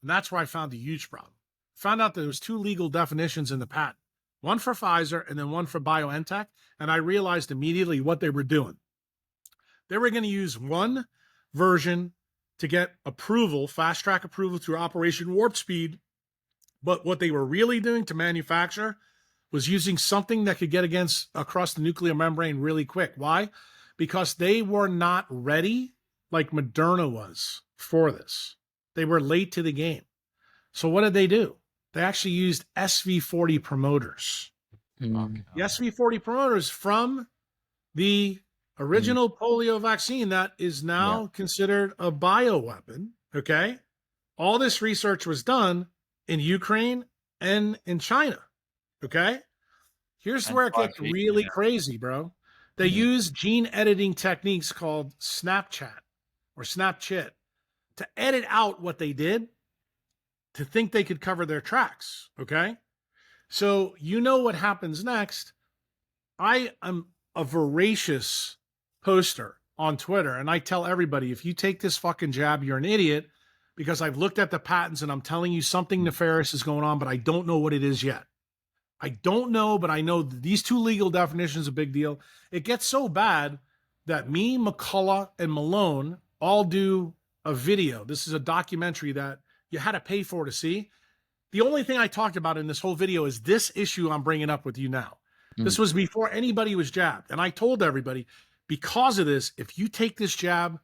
And that's where I found the huge problem. Found out that there was 2 legal definitions in the patent. One for Pfizer and then one for BioNTech. And I realized immediately what they were doing. They were going to use one version to get approval, fast track approval through Operation Warp Speed. But what they were really doing to manufacture was using something that could get across the nuclear membrane really quick. Why? Because they were not ready like Moderna was for this. They were late to the game. So what did they do? They actually used SV40 promoters. Mm. The SV40 promoters from the original polio vaccine that is now considered a bioweapon. Okay. All this research was done in Ukraine and in China. Okay. Here's where it gets really crazy, bro. They use gene editing techniques called Snapchat or Snapchat to edit out what they did to think they could cover their tracks. Okay. So what happens next. I am a voracious poster on Twitter, and I tell everybody, if you take this fucking jab, you're an idiot, because I've looked at the patents and I'm telling you something nefarious is going on, but I don't know what it is yet. I don't know, but I know these 2 legal definitions are a big deal. It gets so bad that me, McCullough, and Malone all do a video. This is a documentary that you had to pay for to see. The only thing I talked about in this whole video is this issue I'm bringing up with you now. This was before anybody was jabbed. And I told everybody, because of this, if you take this jab,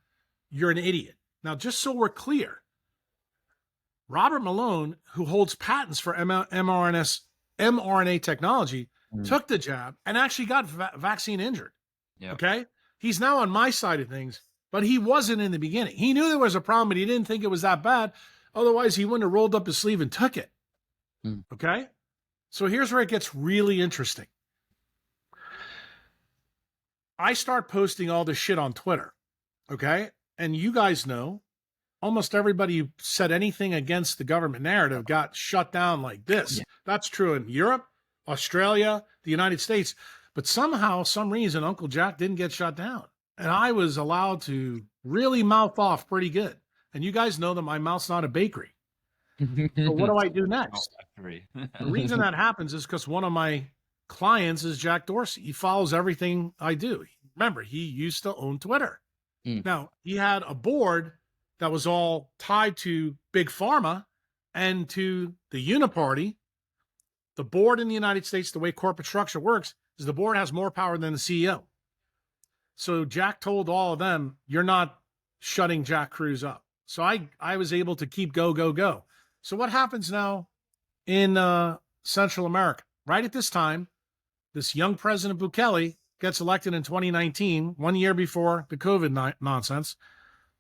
you're an idiot. Now, just so we're clear, Robert Malone, who holds patents for mRNA technology, took the jab and actually got vaccine injured. Yep. Okay. He's now on my side of things, but he wasn't in the beginning. He knew there was a problem, but he didn't think it was that bad. Otherwise, he wouldn't have rolled up his sleeve and took it. Okay. So here's where it gets really interesting. I start posting all this shit on Twitter. Okay. And you guys know, almost everybody who said anything against the government narrative got shut down like this. Yeah. That's true in Europe, Australia, the United States. But somehow, some reason, Uncle Jack didn't get shut down. And I was allowed to really mouth off pretty good. And you guys know that my mouth's not a bakery. So what do I do next? The reason that happens is because one of my clients is Jack Dorsey. He follows everything I do. Remember, he used to own Twitter. Now, he had a board that was all tied to Big Pharma and to the Uniparty. The board in the United States, the way corporate structure works, is the board has more power than the CEO. So Jack told all of them, you're not shutting Jack Kruse up. So I was able to keep go. So what happens now in Central America? Right at this time, this young President Bukele gets elected in 2019, 1 year before the COVID nonsense.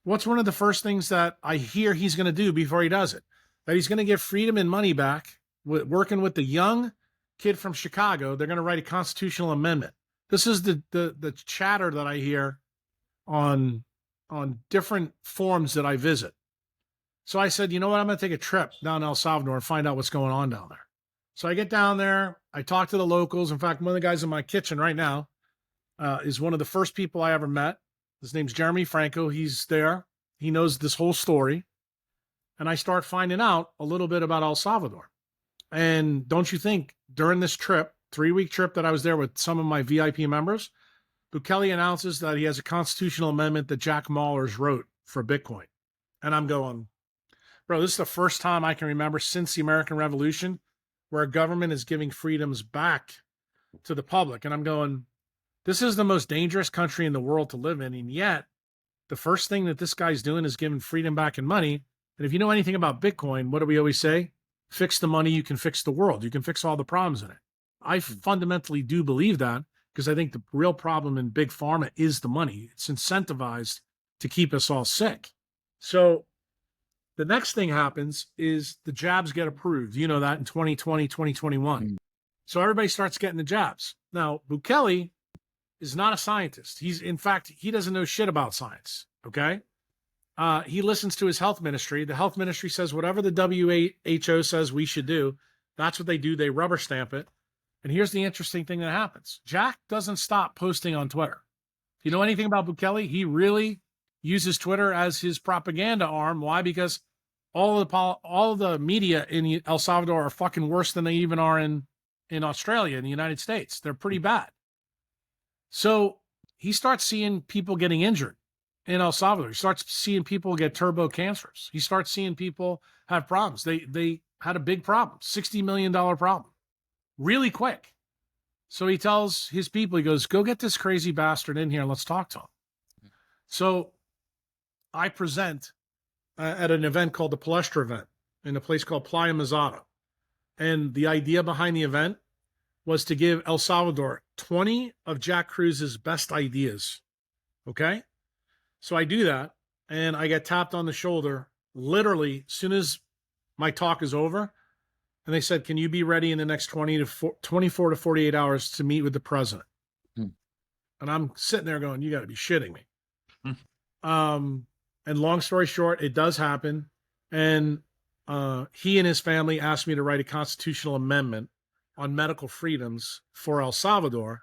What's one of the first things that I hear he's going to do before he does it? That he's going to give freedom and money back, working with the young kid from Chicago. They're going to write a constitutional amendment. This is the chatter that I hear on different forums that I visit. So I said, you know what? I'm going to take a trip down to El Salvador and find out what's going on down there. So I get down there. I talk to the locals. In fact, one of the guys in my kitchen right now is one of the first people I ever met. His name's Jeremy Franco. He's there. He knows this whole story. And I start finding out a little bit about El Salvador. And don't you think during this trip, 3-week trip that I was there with some of my VIP members, Bukele announces that he has a constitutional amendment that Jack Mallers wrote for Bitcoin. And I'm going, bro, this is the first time I can remember since the American Revolution where a government is giving freedoms back to the public. And I'm going, This is the most dangerous country in the world to live in. And yet, the first thing that this guy's doing is giving freedom back in money. And if you know anything about Bitcoin, what do we always say? Fix the money, you can fix the world. You can fix all the problems in it. I fundamentally do believe that because I think the real problem in big pharma is the money. It's incentivized to keep us all sick. So the next thing happens is the jabs get approved. You know that in 2020, 2021. So everybody starts getting the jabs. Now, Bukele is not a scientist. In fact, he doesn't know shit about science. Okay. He listens to his health ministry. The health ministry says whatever the WHO says we should do, that's what they do. They rubber stamp it. And here's the interesting thing that happens. Jack doesn't stop posting on Twitter. If you know anything about Bukele, he really uses Twitter as his propaganda arm. Why? Because all the media in El Salvador are fucking worse than they even are in Australia, in the United States. They're pretty bad. So he starts seeing people getting injured in El Salvador. He starts seeing people get turbo cancers. He starts seeing people have problems. They had a big problem, $60 million problem, really quick. So he tells his people, he goes, go get this crazy bastard in here and let's talk to him. So I present at an event called the Palestra event in a place called Playa Mazada. And the idea behind the event was to give El Salvador 20 of Jack Kruse's best ideas. Okay? So I do that, and I get tapped on the shoulder literally as soon as my talk is over. And they said, can you be ready in the next 24 to 48 hours to meet with the president? And I'm sitting there going, you got to be shitting me. And long story short, it does happen. And he and his family asked me to write a constitutional amendment on medical freedoms for El Salvador,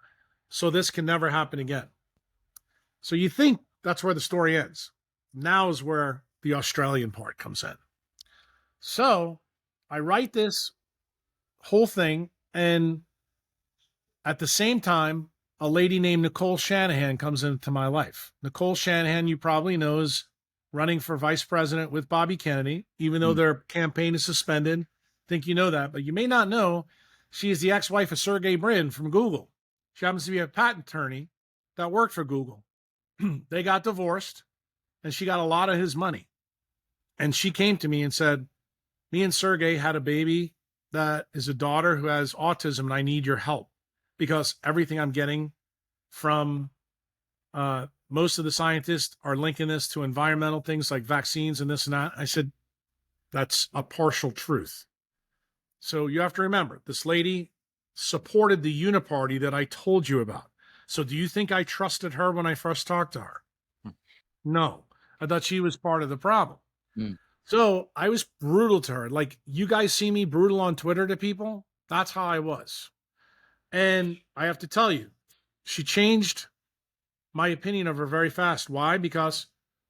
so this can never happen again. So you think that's where the story ends. Now is where the Australian part comes in. So I write this whole thing, and at the same time, a lady named Nicole Shanahan comes into my life. Nicole Shanahan, you probably know, is running for vice president with Bobby Kennedy, even though their campaign is suspended. I think you know that, but you may not know she is the ex-wife of Sergey Brin from Google. She happens to be a patent attorney that worked for Google. They got divorced, and she got a lot of his money. And she came to me and said, me and Sergey had a baby that is a daughter who has autism, and I need your help because everything I'm getting from most of the scientists are linking this to environmental things like vaccines and this and that. I said, that's a partial truth. So you have to remember, this lady supported the uniparty that I told you about. So do you think I trusted her when I first talked to her? No, I thought she was part of the problem. So I was brutal to her. Like you guys see me brutal on Twitter to people. That's how I was. And I have to tell you, she changed my opinion of her very fast. Why? Because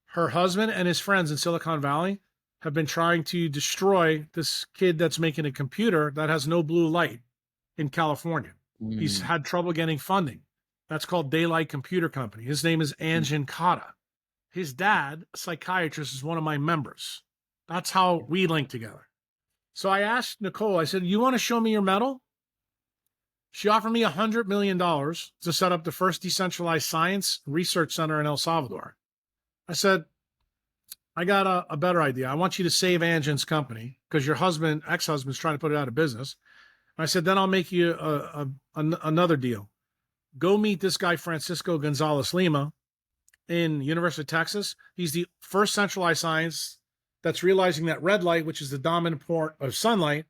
her husband and his friends in Silicon Valley have been trying to destroy this kid that's making a computer that has no blue light in California. He's had trouble getting funding. That's called Daylight Computer Company. His name is Anjan Kata. His dad, a psychiatrist, is one of my members. That's how we link together. So I asked Nicole, I said, you want to show me your medal? She offered me $100 million to set up the first decentralized science research center in El Salvador. I said, I got a better idea. I want you to save Anjan's company because your ex-husband's trying to put it out of business. And I said, then I'll make you another deal. Go meet this guy, Francisco Gonzalez Lima, in University of Texas. He's the first centralized science that's realizing that red light, which is the dominant part of sunlight,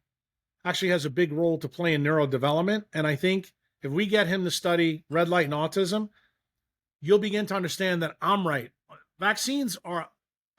actually has a big role to play in neurodevelopment. And I think if we get him to study red light and autism, you'll begin to understand that I'm right. Vaccines are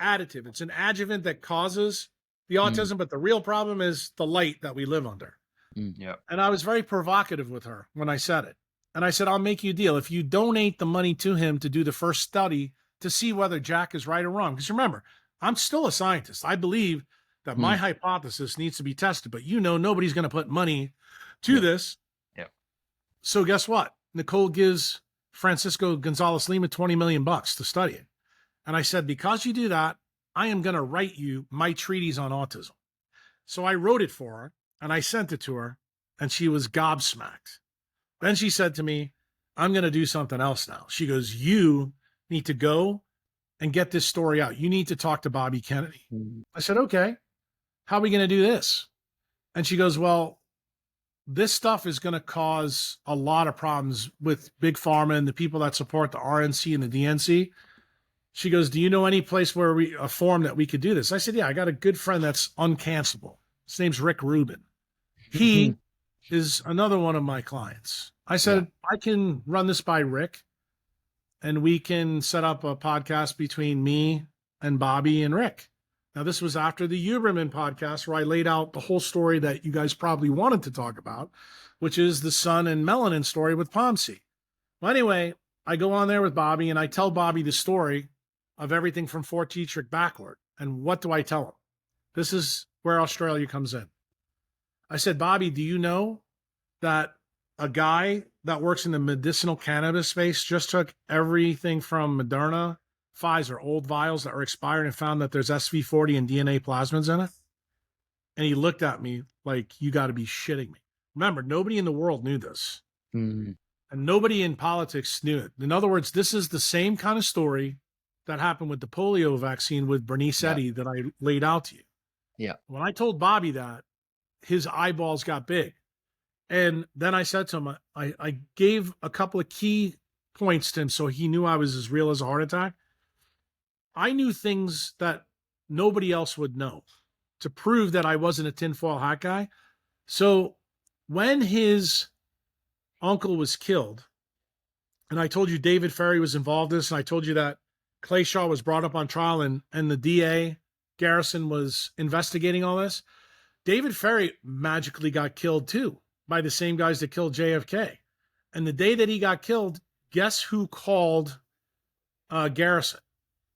additive. It's an adjuvant that causes the autism, but the real problem is the light that we live under. Yep. And I was very provocative with her when I said it. And I said, I'll make you a deal. If you donate the money to him to do the first study to see whether Jack is right or wrong. Because remember, I'm still a scientist. I believe that my hypothesis needs to be tested, but nobody's going to put money to this. Yep. So guess what? Nicole gives Francisco Gonzalez Lima $20 million to study it. And I said, because you do that, I am going to write you my treatise on autism. So I wrote it for her and I sent it to her and she was gobsmacked. Then she said to me, I'm going to do something else now. She goes, you need to go and get this story out. You need to talk to Bobby Kennedy. I said, okay, how are we going to do this? And she goes, well, this stuff is going to cause a lot of problems with Big Pharma and the people that support the RNC and the DNC. She goes, do you know any place where a forum that we could do this? I said, yeah, I got a good friend that's uncancelable. His name's Rick Rubin. He is another one of my clients. I said, I can run this by Rick and we can set up a podcast between me and Bobby and Rick. Now, this was after the Huberman podcast where I laid out the whole story that you guys probably wanted to talk about, which is the sun and melanin story with POMC. Well, anyway, I go on there with Bobby and I tell Bobby the story of everything from Fort Detrick backward. And what do I tell him? This is where Australia comes in. I said, Bobby, do you know that a guy that works in the medicinal cannabis space just took everything from Moderna, Pfizer, old vials that were expired and found that there's SV40 and DNA plasmids in it? And he looked at me like, you got to be shitting me. Remember, nobody in the world knew this. And nobody in politics knew it. In other words, this is the same kind of story that happened with the polio vaccine with Bernice Eddy that I laid out to you. Yeah. When I told Bobby that, his eyeballs got big. And then I said to him, I gave a couple of key points to him so he knew I was as real as a heart attack. I knew things that nobody else would know to prove that I wasn't a tinfoil hat guy. So when his uncle was killed, and I told you David Ferry was involved in this, and I told you that Clay Shaw was brought up on trial and the DA, Garrison, was investigating all this, David Ferry magically got killed too by the same guys that killed JFK. And the day that he got killed, guess who called Garrison?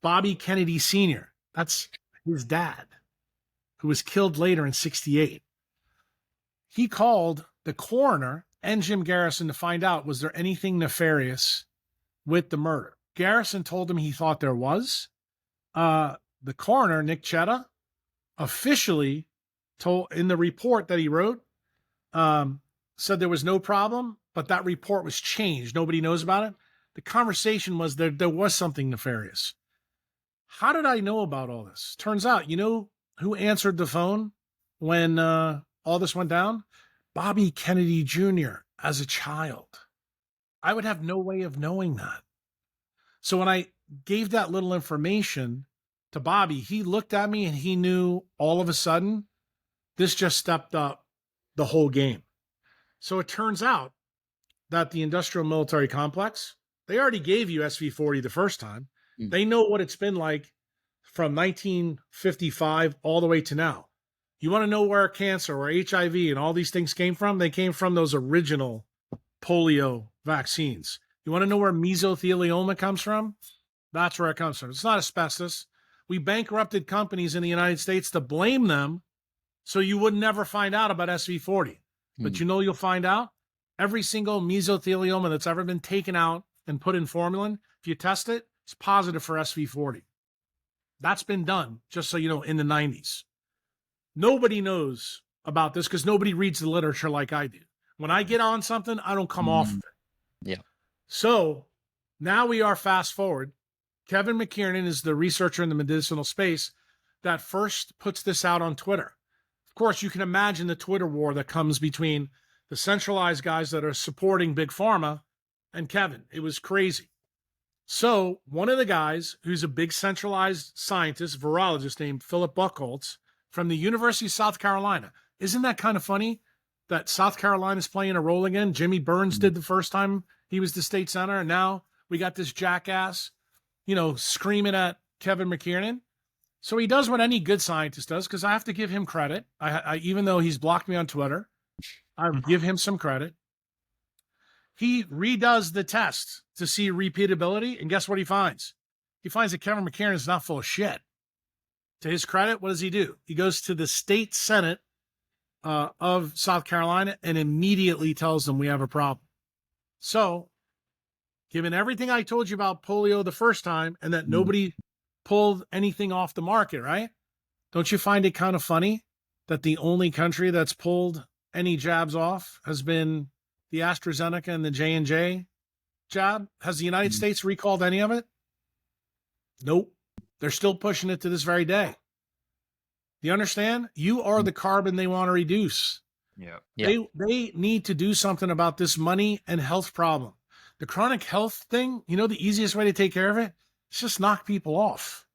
Bobby Kennedy Sr. That's his dad, who was killed later in 1968. He called the coroner and Jim Garrison to find out, was there anything nefarious with the murder? Garrison told him he thought there was. The coroner, Nick Chetta, officially told in the report that he wrote, said there was no problem, but that report was changed. Nobody knows about it. The conversation was there was something nefarious. How did I know about all this? Turns out, you know who answered the phone when all this went down? Bobby Kennedy Jr. as a child. I would have no way of knowing that. So when I gave that little information to Bobby, he looked at me and he knew all of a sudden this just stepped up the whole game. So it turns out that the industrial military complex, they already gave you SV40 the first time. They know what it's been like from 1955 all the way to now. You want to know where cancer or HIV and all these things came from? They came from those original polio vaccines. You want to know where mesothelioma comes from? That's where it comes from. It's not asbestos. We bankrupted companies in the United States to blame them so you would never find out about SV40. But you know you'll find out? Every single mesothelioma that's ever been taken out and put in formalin, if you test it, it's positive for SV40. That's been done, just so you know, in the 90s. Nobody knows about this because nobody reads the literature like I do. When I get on something, I don't come off of it. Yeah. So now we are fast forward. Kevin McKiernan is the researcher in the medicinal space that first puts this out on Twitter. Of course, you can imagine the Twitter war that comes between the centralized guys that are supporting Big Pharma and Kevin. It was crazy. So one of the guys who's a big centralized scientist, virologist named Philip Buchholz from the University of South Carolina. Isn't that kind of funny that South Carolina is playing a role again? Jimmy Burns did the first time he was the state senator, and now we got this jackass, screaming at Kevin McKiernan. So he does what any good scientist does, because I have to give him credit. I even though he's blocked me on Twitter, I give him some credit. He redoes the test to see repeatability, and guess what he finds? He finds that Kevin McKiernan is not full of shit. To his credit, what does he do? He goes to the state Senate of South Carolina and immediately tells them we have a problem. So, given everything I told you about polio the first time and that nobody pulled anything off the market, right? Don't you find it kind of funny that the only country that's pulled any jabs off has been the AstraZeneca and the J&J jab? Has the United States recalled any of it? Nope. They're still pushing it to this very day. Do you understand? You are the carbon they want to reduce. Yeah. They need to do something about this money and health problem. The chronic health thing, you know, the easiest way to take care of it is just knock people off.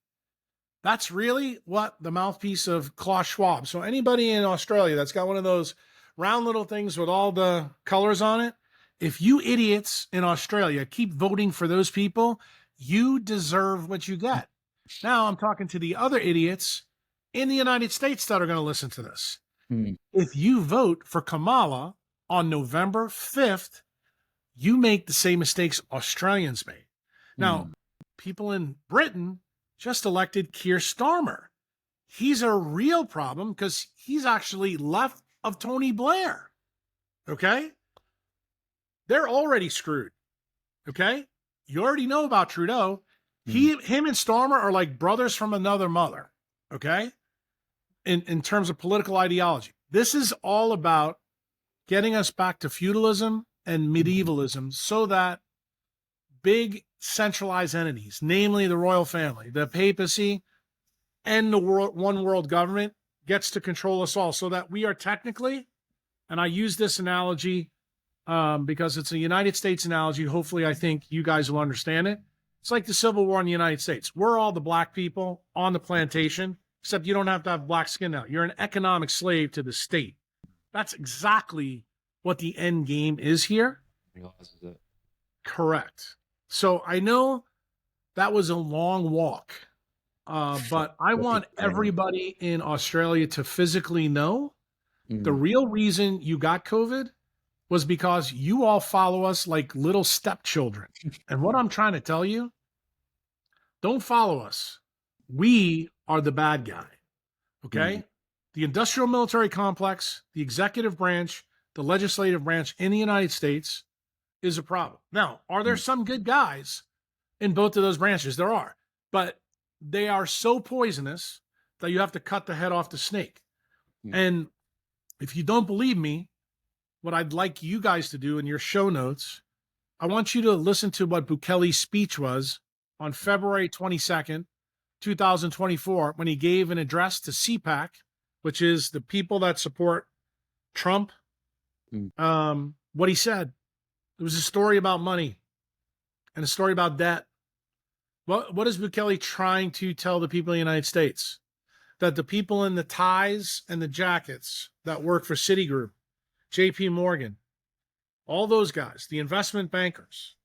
That's really what the mouthpiece of Klaus Schwab. So anybody in Australia that's got one of those round little things with all the colors on it, if you idiots in Australia keep voting for those people, you deserve what you get. Now I'm talking to the other idiots in the United States that are going to listen to this. If you vote for Kamala on November 5th, you make the same mistakes Australians made. Now, people in Britain just elected Keir Starmer. He's a real problem because he's actually left of Tony Blair. Okay? They're already screwed. Okay? You already know about Trudeau. Him and Starmer are like brothers from another mother. Okay? In terms of political ideology. This is all about getting us back to feudalism and medievalism so that big centralized entities, namely the royal family, the papacy, and the one world government gets to control us all so that we are technically, and I use this analogy because it's a United States analogy. Hopefully, I think you guys will understand it. It's like the Civil War in the United States. We're all the black people on the plantation, except you don't have to have black skin now. You're an economic slave to the state. That's exactly what the end game is here. Realizes it. Correct. So I know that was a long walk, but I want everybody in Australia to physically know the real reason you got COVID was because you all follow us like little stepchildren. And what I'm trying to tell you, don't follow us. We are the bad guy. Okay? The industrial military complex, the executive branch, the legislative branch in the United States is a problem. Now, are there some good guys in both of those branches? There are, but they are so poisonous that you have to cut the head off the snake. And if you don't believe me, what I'd like you guys to do in your show notes, I want you to listen to what Bukele's speech was on February 22nd, 2024, when he gave an address to CPAC, which is the people that support Trump. What he said, it was a story about money and a story about debt. What is Bukele trying to tell the people of the United States? That the people in the ties and the jackets that work for Citigroup, JP Morgan, all those guys, the investment bankers,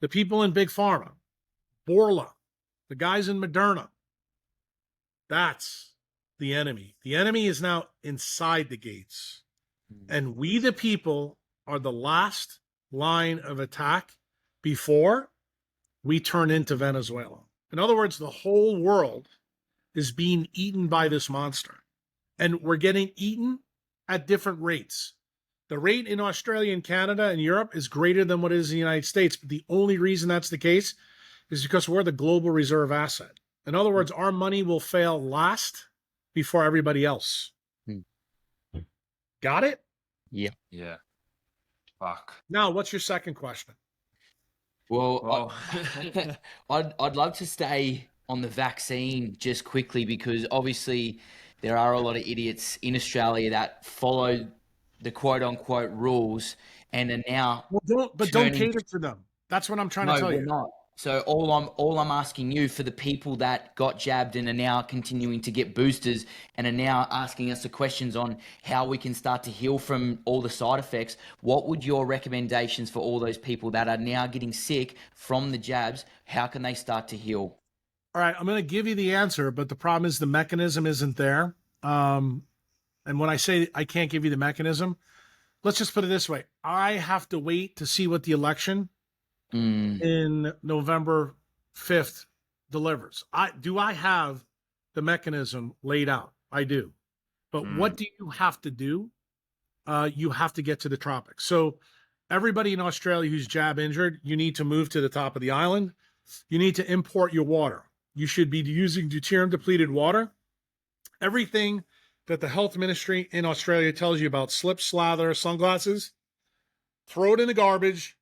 the people in Big Pharma, Borla, the guys in Moderna, that's the enemy. The enemy is now inside the gates. And we, the people, are the last line of attack before we turn into Venezuela. In other words, the whole world is being eaten by this monster. And we're getting eaten at different rates. The rate in Australia and Canada and Europe is greater than what it is in the United States. But the only reason that's the case is because we're the global reserve asset. In other words, our money will fail last before everybody else. Got it? Yeah. Yeah. Fuck. Now, what's your second question? Well, I'd love to stay on the vaccine just quickly because obviously there are a lot of idiots in Australia that follow the quote unquote rules and are now don't cater to them. That's what I'm trying to tell you. Not. So all I'm asking you for the people that got jabbed and are now continuing to get boosters and are now asking us the questions on how we can start to heal from all the side effects. What would your recommendations for all those people that are now getting sick from the jabs? How can they start to heal? All right, I'm going to give you the answer, but the problem is the mechanism isn't there. And when I say I can't give you the mechanism, let's just put it this way. I have to wait to see what the election in November 5th delivers. Do I have the mechanism laid out? I do. But what do you have to do? You have to get to the tropics. So everybody in Australia who's jab injured, you need to move to the top of the island. You need to import your water. You should be using deuterium depleted water. Everything that the health ministry in Australia tells you about slip, slather, sunglasses, throw it in the garbage.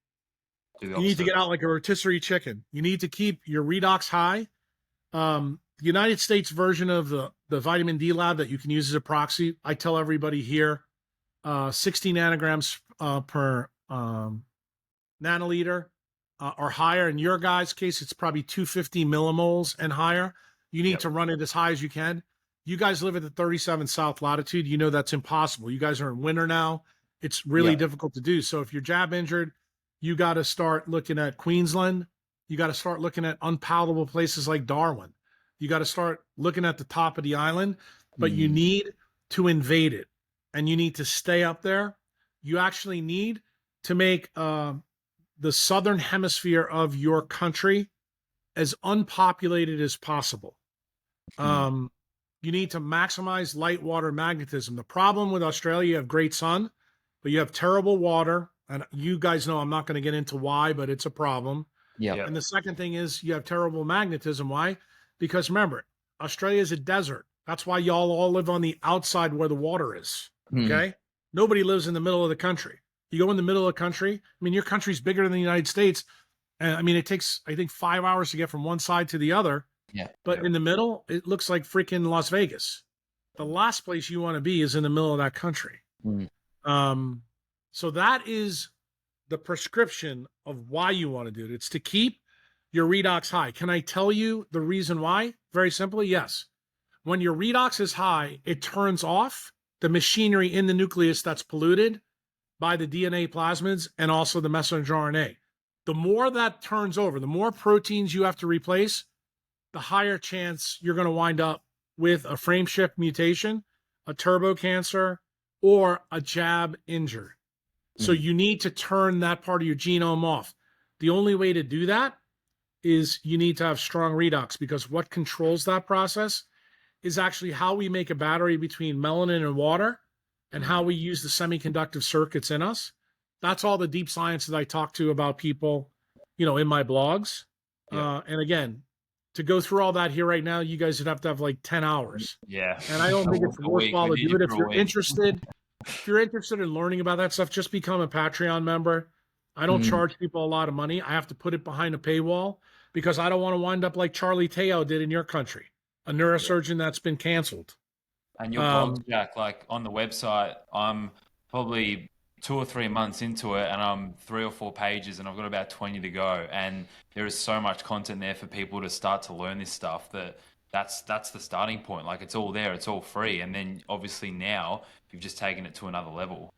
Do the You need to opposite. get out like a rotisserie chicken. You need to keep your redox high. The United States version of the vitamin D lab that you can use as a proxy, I tell everybody here, 60 nanograms per nanoliter or higher. In your guys' case, it's probably 250 millimoles and higher. You need Yep. to run it as high as you can. You guys live at the 37 south latitude. You know that's impossible. You guys are in winter now. It's really Yeah. difficult to do. So if you're jab injured, you got to start looking at Queensland. You got to start looking at unpalatable places like Darwin. You got to start looking at the top of the island, but you need to invade it and you need to stay up there. You actually need to make the southern hemisphere of your country as unpopulated as possible. You need to maximize light water magnetism. The problem with Australia, you have great sun, but you have terrible water. And you guys know I'm not going to get into why, but it's a problem. Yeah. Yeah. And the second thing is you have terrible magnetism. Why? Because remember, Australia is a desert. That's why y'all all live on the outside where the water is. Okay. Nobody lives in the middle of the country. You go in the middle of the country. I mean, your country's bigger than the United States. And I mean, it takes, I think, 5 hours to get from one side to the other. Yeah. But in the middle, it looks like freaking Las Vegas. The last place you want to be is in the middle of that country. So that is the prescription of why you want to do it. It's to keep your redox high. Can I tell you the reason why? Very simply, yes. When your redox is high, it turns off the machinery in the nucleus that's polluted by the DNA plasmids and also the messenger RNA. The more that turns over, the more proteins you have to replace, the higher chance you're going to wind up with a frame shift mutation, a turbo cancer, or a jab injury. So you need to turn that part of your genome off. The only way to do that is you need to have strong redox, because what controls that process is actually how we make a battery between melanin and water and how we use the semiconductive circuits in us. That's all the deep science that I talk to about people, in my blogs. Yeah. And again, to go through all that here right now, you guys would have to have like 10 hours. Yeah. And I don't think it's A week. worthwhile We to need do it. you If for a you're week. interested in learning about that stuff, just become a Patreon member. I don't charge people a lot of money. I have to put it behind a paywall because I don't want to wind up like Charlie Teo did in your country, a neurosurgeon that's been canceled. And your blog, Jack, like on the website, I'm probably 2 or 3 months into it and I'm 3 or 4 pages and I've got about 20 to go. And there is so much content there for people to start to learn this stuff that's the starting point. Like it's all there, it's all free. And then obviously now you've just taken it to another level.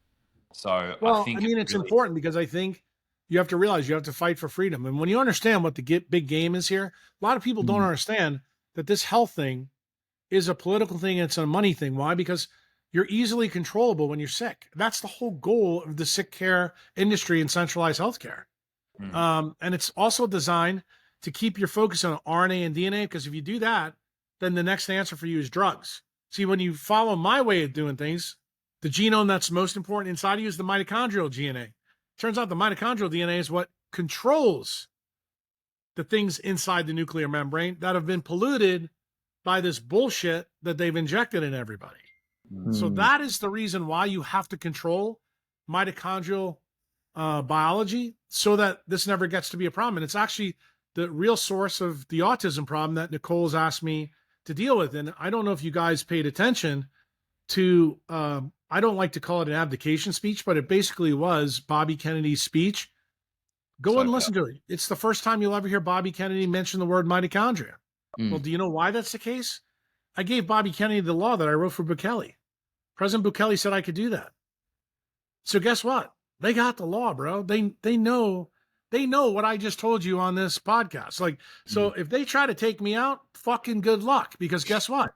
So Well, I think it's really, important because I think you have to realize you have to fight for freedom. And when you understand what the big game is here, a lot of people don't understand that this health thing is a political thing. And it's a money thing. Why? Because you're easily controllable when you're sick. That's the whole goal of the sick care industry and centralized healthcare. And it's also designed to keep your focus on RNA and DNA, because if you do that, then the next answer for you is drugs. See, when you follow my way of doing things, the genome that's most important inside of you is the mitochondrial DNA. Turns out the mitochondrial DNA is what controls the things inside the nuclear membrane that have been polluted by this bullshit that they've injected in everybody. So that is the reason why you have to control mitochondrial biology so that this never gets to be a problem. And it's actually the real source of the autism problem that Nicole's asked me to deal with. And I don't know if you guys paid attention to, I don't like to call it an abdication speech, but it basically was Bobby Kennedy's speech. Go and listen to it. It's the first time you'll ever hear Bobby Kennedy mention the word mitochondria. Well, do you know why that's the case? I gave Bobby Kennedy the law that I wrote for Bukele. President Bukele said I could do that. So guess what? They got the law, bro. They know what I just told you on this podcast. Like, so if they try to take me out, fucking good luck, because guess what?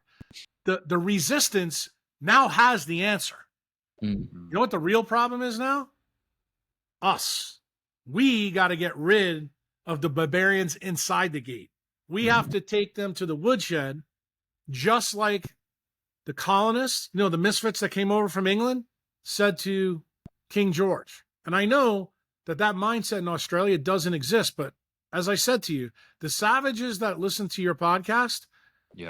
The resistance now has the answer. You know what the real problem is now? Us. We got to get rid of the barbarians inside the gate. We have to take them to the woodshed, just like the colonists, the misfits that came over from England said to King George. And I know that mindset in Australia doesn't exist, but as I said to you, the savages that listen to your podcast,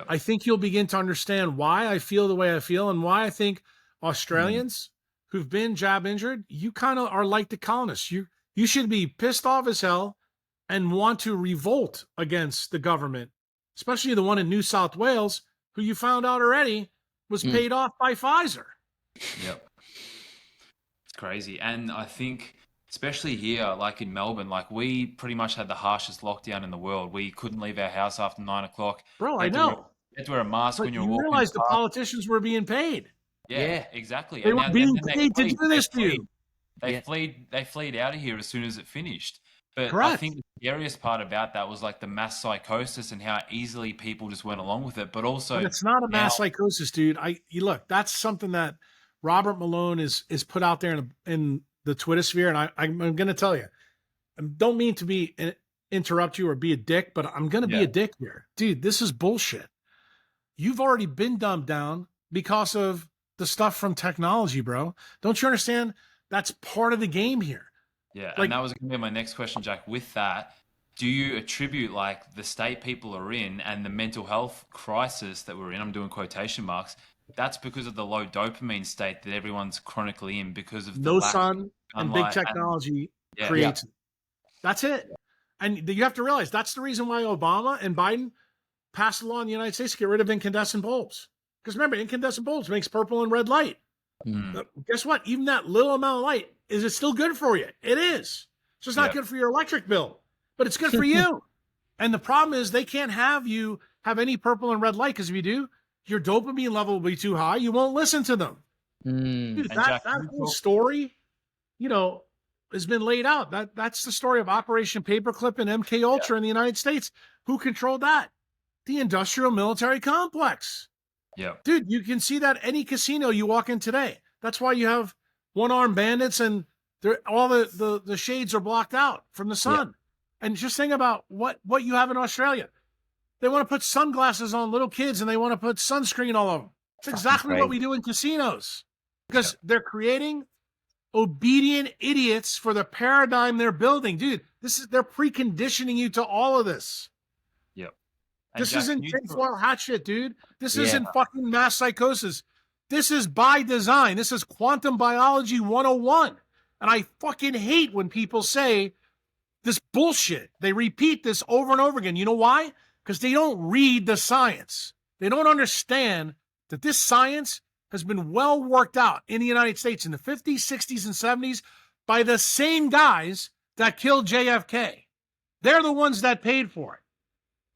I think you'll begin to understand why I feel the way I feel and why I think Australians who've been jab injured, you kind of are like the colonists. You should be pissed off as hell and want to revolt against the government, especially the one in New South Wales, who you found out already was paid off by Pfizer. Yep. It's crazy. And I think, especially here, like in Melbourne, like we pretty much had the harshest lockdown in the world. We couldn't leave our house after 9 o'clock. Bro, You I had to wear, know. you had to wear a mask But when you were you walking realize the past. politicians were being paid. Yeah, exactly. They And were now and being then they paid to fleed. do this to you. They fleed out of here as soon as it finished. But I Correct. think the scariest part about that was like the mass psychosis and how easily people just went along with it. But also, But it's not a now, mass psychosis, dude. You look, that's something that Robert Malone is put out there in the Twitter sphere, and I'm going to tell you, I don't mean to interrupt you or be a dick, but I'm going to be a dick here, dude. This is bullshit. You've already been dumbed down because of the stuff from technology, bro. Don't you understand? That's part of the game here. yeah, Like- and that was going to be my next question, Jack. With that, do you attribute like the state people are in and the mental health crisis that we're in? I'm doing quotation marks. That's because of the low dopamine state that everyone's chronically in because of the No lack of sun and big sunlight technology yeah. creates it. That's it. And you have to realize that's the reason why Obama and Biden passed a law in the United States to get rid of incandescent bulbs. Because remember, incandescent bulbs makes purple and red light. But guess what? Even that little amount of light, is it still good for you? It is. It's just not good for your electric bill, but it's good for you. And the problem is they can't have you have any purple and red light, because if you do, your dopamine level will be too high. You won't listen to them. Dude, Jack, that whole story, has been laid out. That's the story of Operation Paperclip and MK Ultra in the United States. Who controlled that? The industrial military complex. Yeah. Dude, you can see that any casino you walk in today. That's why you have one-armed bandits and all the shades are blocked out from the sun. And just think about what you have in Australia. They want to put sunglasses on little kids and they want to put sunscreen all over them. It's exactly what we do in casinos, because they're creating obedient idiots for the paradigm they're building. Dude, they're preconditioning you to all of this. This isn't tinfoil hat shit, dude. This isn't fucking mass psychosis. This is by design. This is quantum biology 101. And I fucking hate when people say this bullshit. They repeat this over and over again. You know why? Because they don't read the science. They don't understand that this science has been well worked out in the United States in the 50s, 60s, and 70s by the same guys that killed JFK. They're the ones that paid for it.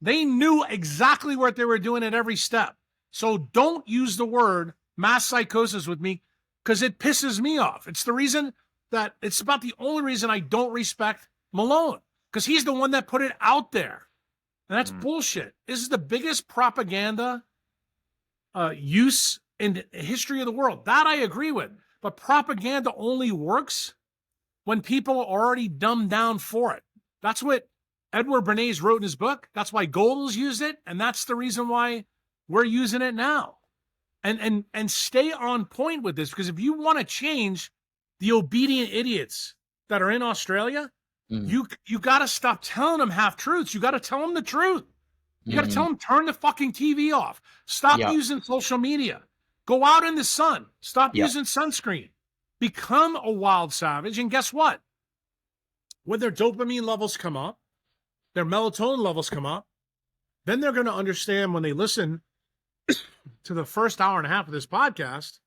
They knew exactly what they were doing at every step. So don't use the word mass psychosis with me, because it pisses me off. It's about the only reason I don't respect Malone, because he's the one that put it out there. And that's bullshit. This is the biggest propaganda use in the history of the world. That I agree with. But propaganda only works when people are already dumbed down for it. That's what Edward Bernays wrote in his book. That's why Goebbels used it, and that's the reason why we're using it now. And stay on point with this, because if you want to change the obedient idiots that are in Australia, you got to stop telling them half truths. You got to tell them the truth. You got to tell them, turn the fucking TV off. Stop using social media. Go out in the sun. Stop using sunscreen. Become a wild savage. And guess what? When their dopamine levels come up, their melatonin levels come up, then they're going to understand when they listen to the first hour and a half of this podcast,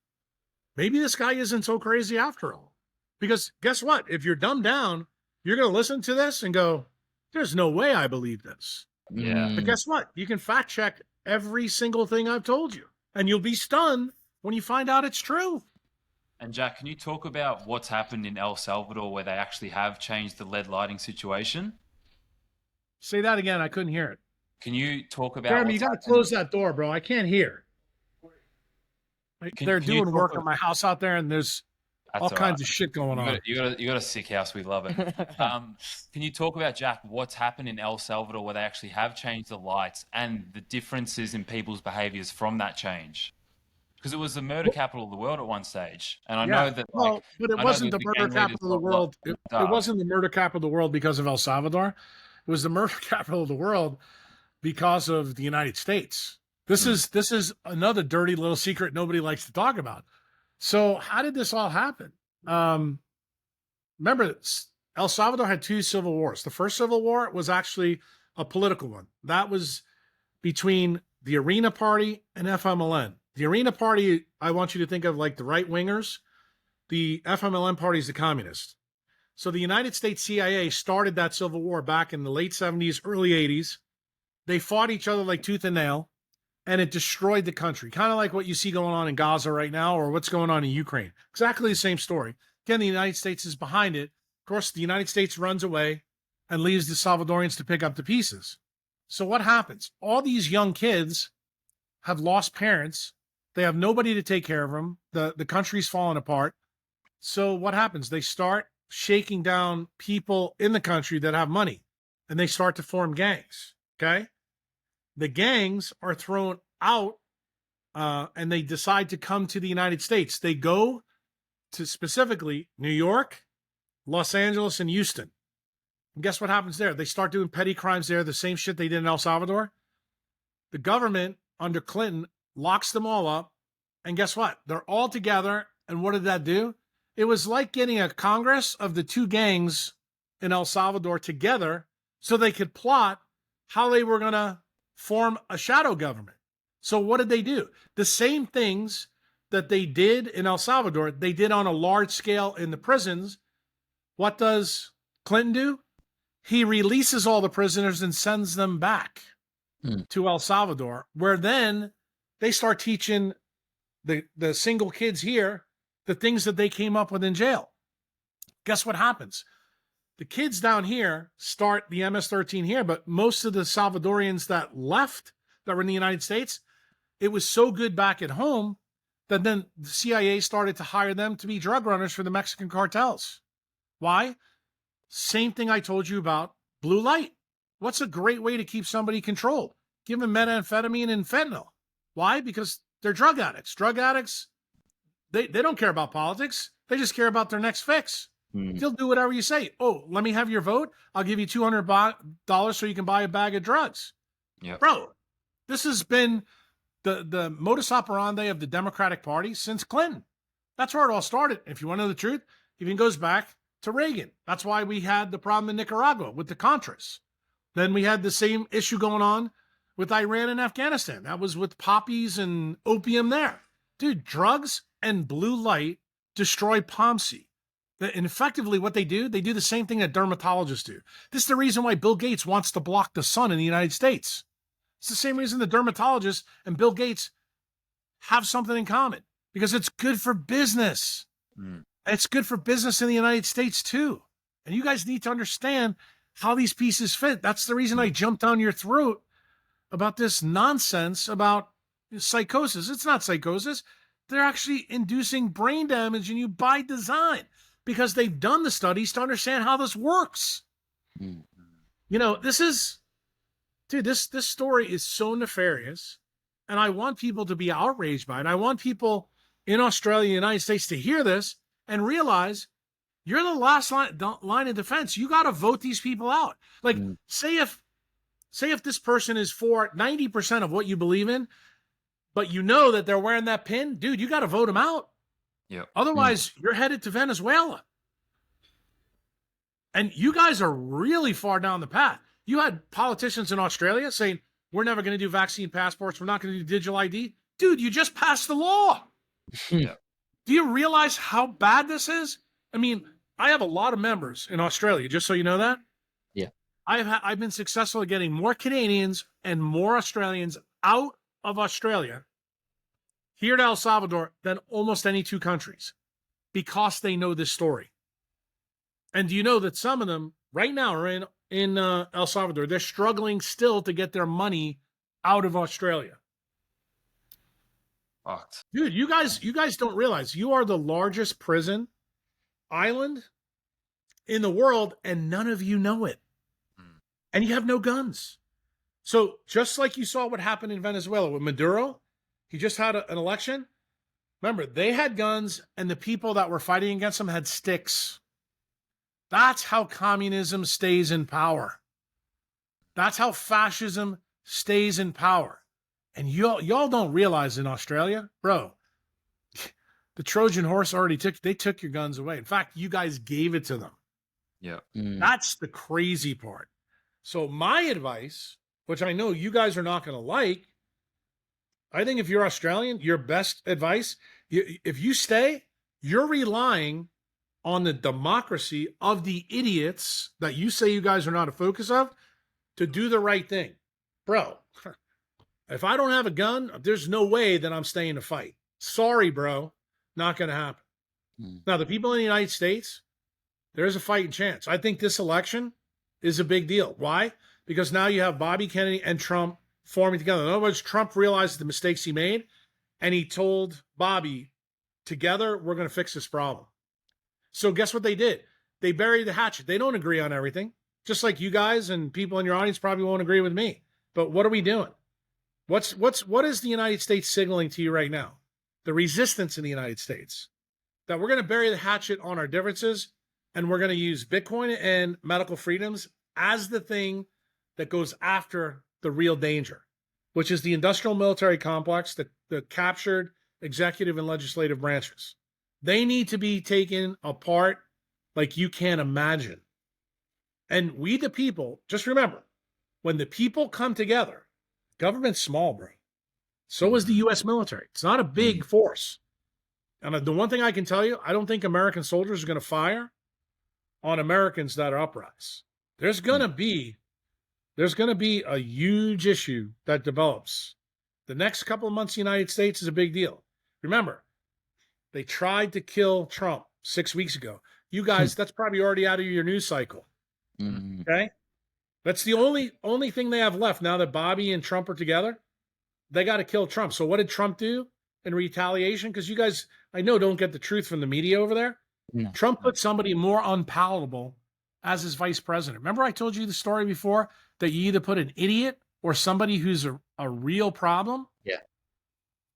maybe this guy isn't so crazy after all. Because guess what? If you're dumbed down, you're going to listen to this and go, there's no way I believe this. Yeah. But guess what? You can fact check every single thing I've told you, and you'll be stunned when you find out it's true. And Jack, can you talk about what's happened in El Salvador where they actually have changed the lead lighting situation? Say that again. I couldn't hear it. Can you talk about Jeremy, you what's got to happened? close that door, bro. I can't hear. They're can you doing talk work about- on my house out there, and there's That's all all kinds right. of shit going on. You got a sick house. We love it. Can you talk about, Jack, what's happened in El Salvador where they actually have changed the lights and the differences in people's behaviors from that change? Because it was the murder capital of the world at one stage, and I know that. Well, but it I know wasn't that the the murder gang leaders capital of the got world. locked It up. wasn't the murder capital of the world because of El Salvador. It was the murder capital of the world because of the United States. This is another dirty little secret nobody likes to talk about. So how did this all happen? Remember, El Salvador had two civil wars. The first civil war was actually a political one. That was between the Arena Party and FMLN. The Arena Party, I want you to think of like the right wingers. The FMLN Party is the communist. So the United States CIA started that civil war back in the late 70s, early 80s. They fought each other like tooth and nail, and it destroyed the country. Kind of like what you see going on in Gaza right now or what's going on in Ukraine. Exactly the same story. Again, the United States is behind it. Of course, the United States runs away and leaves the Salvadorians to pick up the pieces. So what happens? All these young kids have lost parents. They have nobody to take care of them. The country's falling apart. So what happens? They start shaking down people in the country that have money, and they start to form gangs, okay? The gangs are thrown out, and they decide to come to the United States. They go to specifically New York, Los Angeles, and Houston. And guess what happens there? They start doing petty crimes there, the same shit they did in El Salvador. The government, under Clinton, locks them all up, and guess what? They're all together, and what did that do? It was like getting a Congress of the two gangs in El Salvador together so they could plot how they were going to form a shadow government. So what did they do? The same things that they did in El Salvador, they did on a large scale in the prisons. What does Clinton do? He releases all the prisoners and sends them back to El Salvador, where then they start teaching the single kids here the things that they came up with in jail. Guess what happens? The kids down here start the MS-13 here, but most of the Salvadorians that left, that were in the United States, it was so good back at home that then the CIA started to hire them to be drug runners for the Mexican cartels. Why? Same thing I told you about blue light. What's a great way to keep somebody controlled? Give them methamphetamine and fentanyl. Why? Because they're drug addicts. Drug addicts, they don't care about politics. They just care about their next fix. They'll do whatever you say. Oh, let me have your vote. I'll give you $200 so you can buy a bag of drugs. Yep. Bro, this has been the modus operandi of the Democratic Party since Clinton. That's where it all started. If you want to know the truth, it even goes back to Reagan. That's why we had the problem in Nicaragua with the Contras. Then we had the same issue going on with Iran and Afghanistan. That was with poppies and opium there. Dude, drugs and blue light destroy POMC. And effectively what they do the same thing that dermatologists do. This is the reason why Bill Gates wants to block the sun in the United States. It's the same reason the dermatologists and Bill Gates have something in common, because it's good for business. It's good for business in the United States too. And you guys need to understand how these pieces fit. That's the reason I jumped down your throat about this nonsense about psychosis. It's not psychosis. They're actually inducing brain damage in you by design, because they've done the studies to understand how this works. You know, this story is so nefarious, and I want people to be outraged by it. I want people in Australia, United States, to hear this and realize you're the last line of defense. You got to vote these people out. Like, say if this person is for 90% of what you believe in, but you know that they're wearing that pin, dude, you got to vote them out. Yep. Otherwise, you're headed to Venezuela. And you guys are really far down the path. You had politicians in Australia saying, we're never going to do vaccine passports. We're not going to do digital ID. Dude, you just passed the law. Yeah. Do you realize how bad this is? I mean, I have a lot of members in Australia, just so you know that. Yeah. I've been successful at getting more Canadians and more Australians out of Australia here to El Salvador than almost any two countries, because they know this story. And do you know that some of them right now are in El Salvador? They're struggling still to get their money out of Australia. Fucked. Dude, you guys don't realize you are the largest prison island in the world, and none of you know it. And you have no guns. So just like you saw what happened in Venezuela with Maduro, he just had an election. Remember, they had guns, and the people that were fighting against them had sticks. That's how communism stays in power. That's how fascism stays in power. And y'all don't realize in Australia, bro, the Trojan horse already took your guns away. In fact, you guys gave it to them. Yeah. That's the crazy part. So my advice, which I know you guys are not going to like, I think if you're Australian, your best advice, if you stay, you're relying on the democracy of the idiots that you say you guys are not a focus of to do the right thing. Bro, if I don't have a gun, there's no way that I'm staying to fight. Sorry, bro. Not going to happen. Now, the people in the United States, there's a fighting chance. I think this election is a big deal. Why? Because now you have Bobby Kennedy and Trump forming together. In other words, Trump realized the mistakes he made, and he told Bobby, together, we're going to fix this problem. So guess what they did? They buried the hatchet. They don't agree on everything, just like you guys and people in your audience probably won't agree with me. But what are we doing? What is the United States signaling to you right now? The resistance in the United States. That we're going to bury the hatchet on our differences, and we're going to use Bitcoin and medical freedoms as the thing that goes after the real danger, which is the industrial military complex, the captured executive and legislative branches. They need to be taken apart like you can't imagine. And we, the people, just remember, when the people come together, government's small, bro. So is the U.S. military. It's not a big force. And the one thing I can tell you, I don't think American soldiers are going to fire on Americans that are uprise. There's going to be a huge issue that develops. The next couple of months in the United States is a big deal. Remember, they tried to kill Trump 6 weeks ago. You guys, that's probably already out of your news cycle. Okay? That's the only thing they have left now that Bobby and Trump are together. They got to kill Trump. So what did Trump do in retaliation? Because you guys, I know, don't get the truth from the media over there. No. Trump put somebody more unpalatable as his vice president. Remember I told you the story before that you either put an idiot or somebody who's a real problem? Yeah.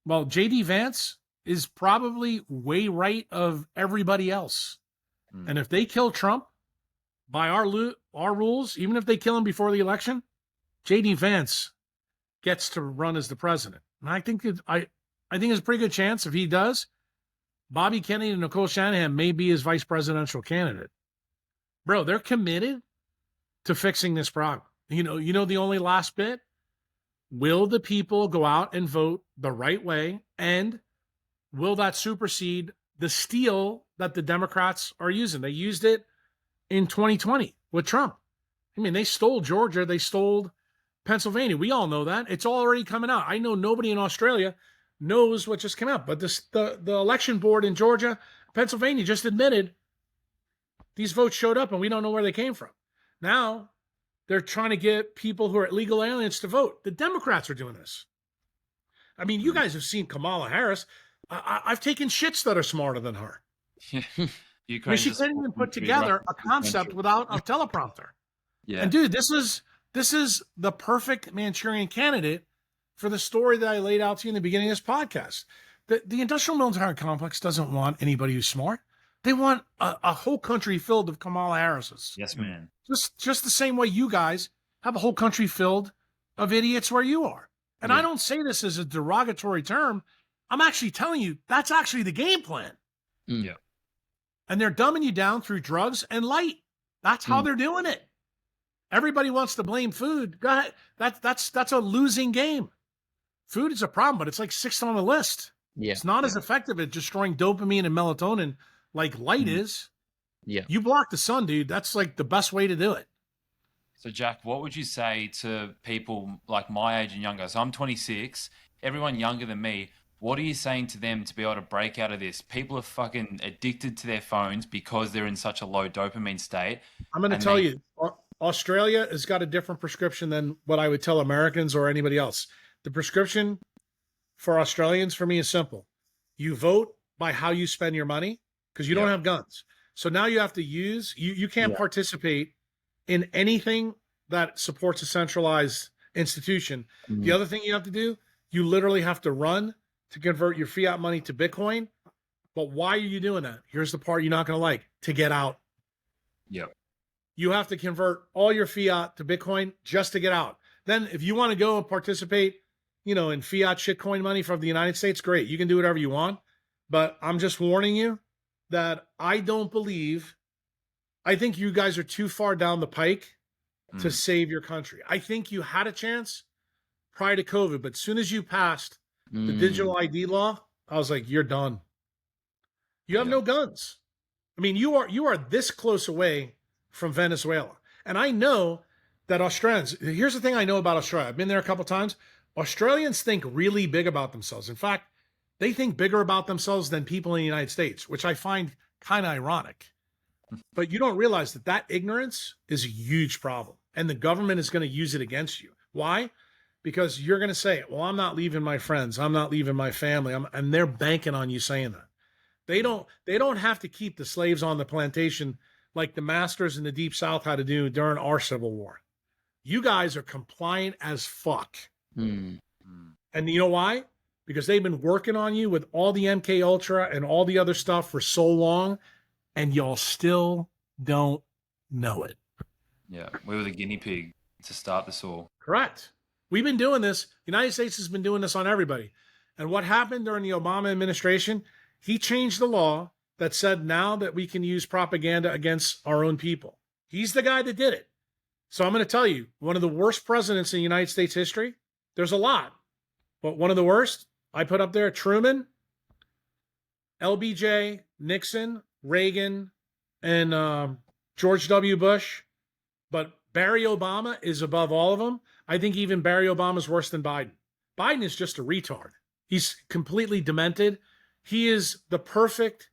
Well, J.D. Vance is probably way right of everybody else. And if they kill Trump by our rules, even if they kill him before the election, J.D. Vance gets to run as the president. And I think there's a pretty good chance if he does, Bobby Kennedy and Nicole Shanahan may be his vice presidential candidate. Bro, they're committed to fixing this problem. You know the only last bit? Will the people go out and vote the right way? And will that supersede the steal that the Democrats are using? They used it in 2020 with Trump. I mean, they stole Georgia. They stole Pennsylvania. We all know that. It's already coming out. I know nobody in Australia knows what just came out. But the election board in Georgia, Pennsylvania just admitted these votes showed up and we don't know where they came from. Now they're trying to get people who are illegal aliens to vote. The Democrats are doing this. I mean, you guys have seen Kamala Harris. I've taken shits that are smarter than her. I mean, she couldn't even put together a concept without a teleprompter. Yeah. And dude, this is the perfect Manchurian candidate for the story that I laid out to you in the beginning of this podcast. The industrial military complex doesn't want anybody who's smart. They want a whole country filled of Kamala Harrises. Yes, man. Just the same way you guys have a whole country filled of idiots where you are. And I don't say this as a derogatory term. I'm actually telling you that's actually the game plan. Yeah. And they're dumbing you down through drugs and light. That's how they're doing it. Everybody wants to blame food. Go ahead. That's a losing game. Food is a problem, but it's like sixth on the list. Yeah. It's not as effective at destroying dopamine and melatonin like light is. Yeah. You block the sun, dude. That's like the best way to do it. So, Jack, what would you say to people like my age and younger? So I'm 26. Everyone younger than me, what are you saying to them to be able to break out of this? People are fucking addicted to their phones because they're in such a low dopamine state. I'm going to tell you, Australia has got a different prescription than what I would tell Americans or anybody else. The prescription for Australians, for me, is simple. You vote by how you spend your money because you don't have guns. So now you have to use, you can't participate in anything that supports a centralized institution. The other thing you have to do, you literally have to run to convert your fiat money to Bitcoin. But why are you doing that? Here's the part you're not going to like: to get out. Yep. You have to convert all your fiat to Bitcoin just to get out. Then if you want to go and participate, in fiat shitcoin money from the United States, great. You can do whatever you want. But I'm just warning you that I don't believe I think you guys are too far down the pike to Mm. save your country. I think you had a chance prior to COVID, but as soon as you passed the digital ID law, I was like, you're done. You have Yeah. no guns. I mean, you are this close away from Venezuela. And I know that Australians, here's the thing I know about Australia. I've been there a couple times. Australians think really big about themselves. In fact, they think bigger about themselves than people in the United States, which I find kind of ironic. But you don't realize that that ignorance is a huge problem. And the government is going to use it against you. Why? Because you're going to say, well, I'm not leaving my friends. I'm not leaving my family. And they're banking on you saying that. They don't have to keep the slaves on the plantation like the masters in the Deep South had to do during our Civil War. You guys are compliant as fuck. Mm. And you know why? Because they've been working on you with all the MK Ultra and all the other stuff for so long, and y'all still don't know it. Yeah. We were the guinea pig to start this all. Correct. We've been doing this. The United States has been doing this on everybody. And what happened during the Obama administration? He changed the law that said now that we can use propaganda against our own people. He's the guy that did it. So I'm going to tell you, one of the worst presidents in United States history, there's a lot, but one of the worst, I put up there, Truman, LBJ, Nixon, Reagan, and George W. Bush. But Barry Obama is above all of them. I think even Barry Obama is worse than Biden. Biden is just a retard. He's completely demented. He is the perfect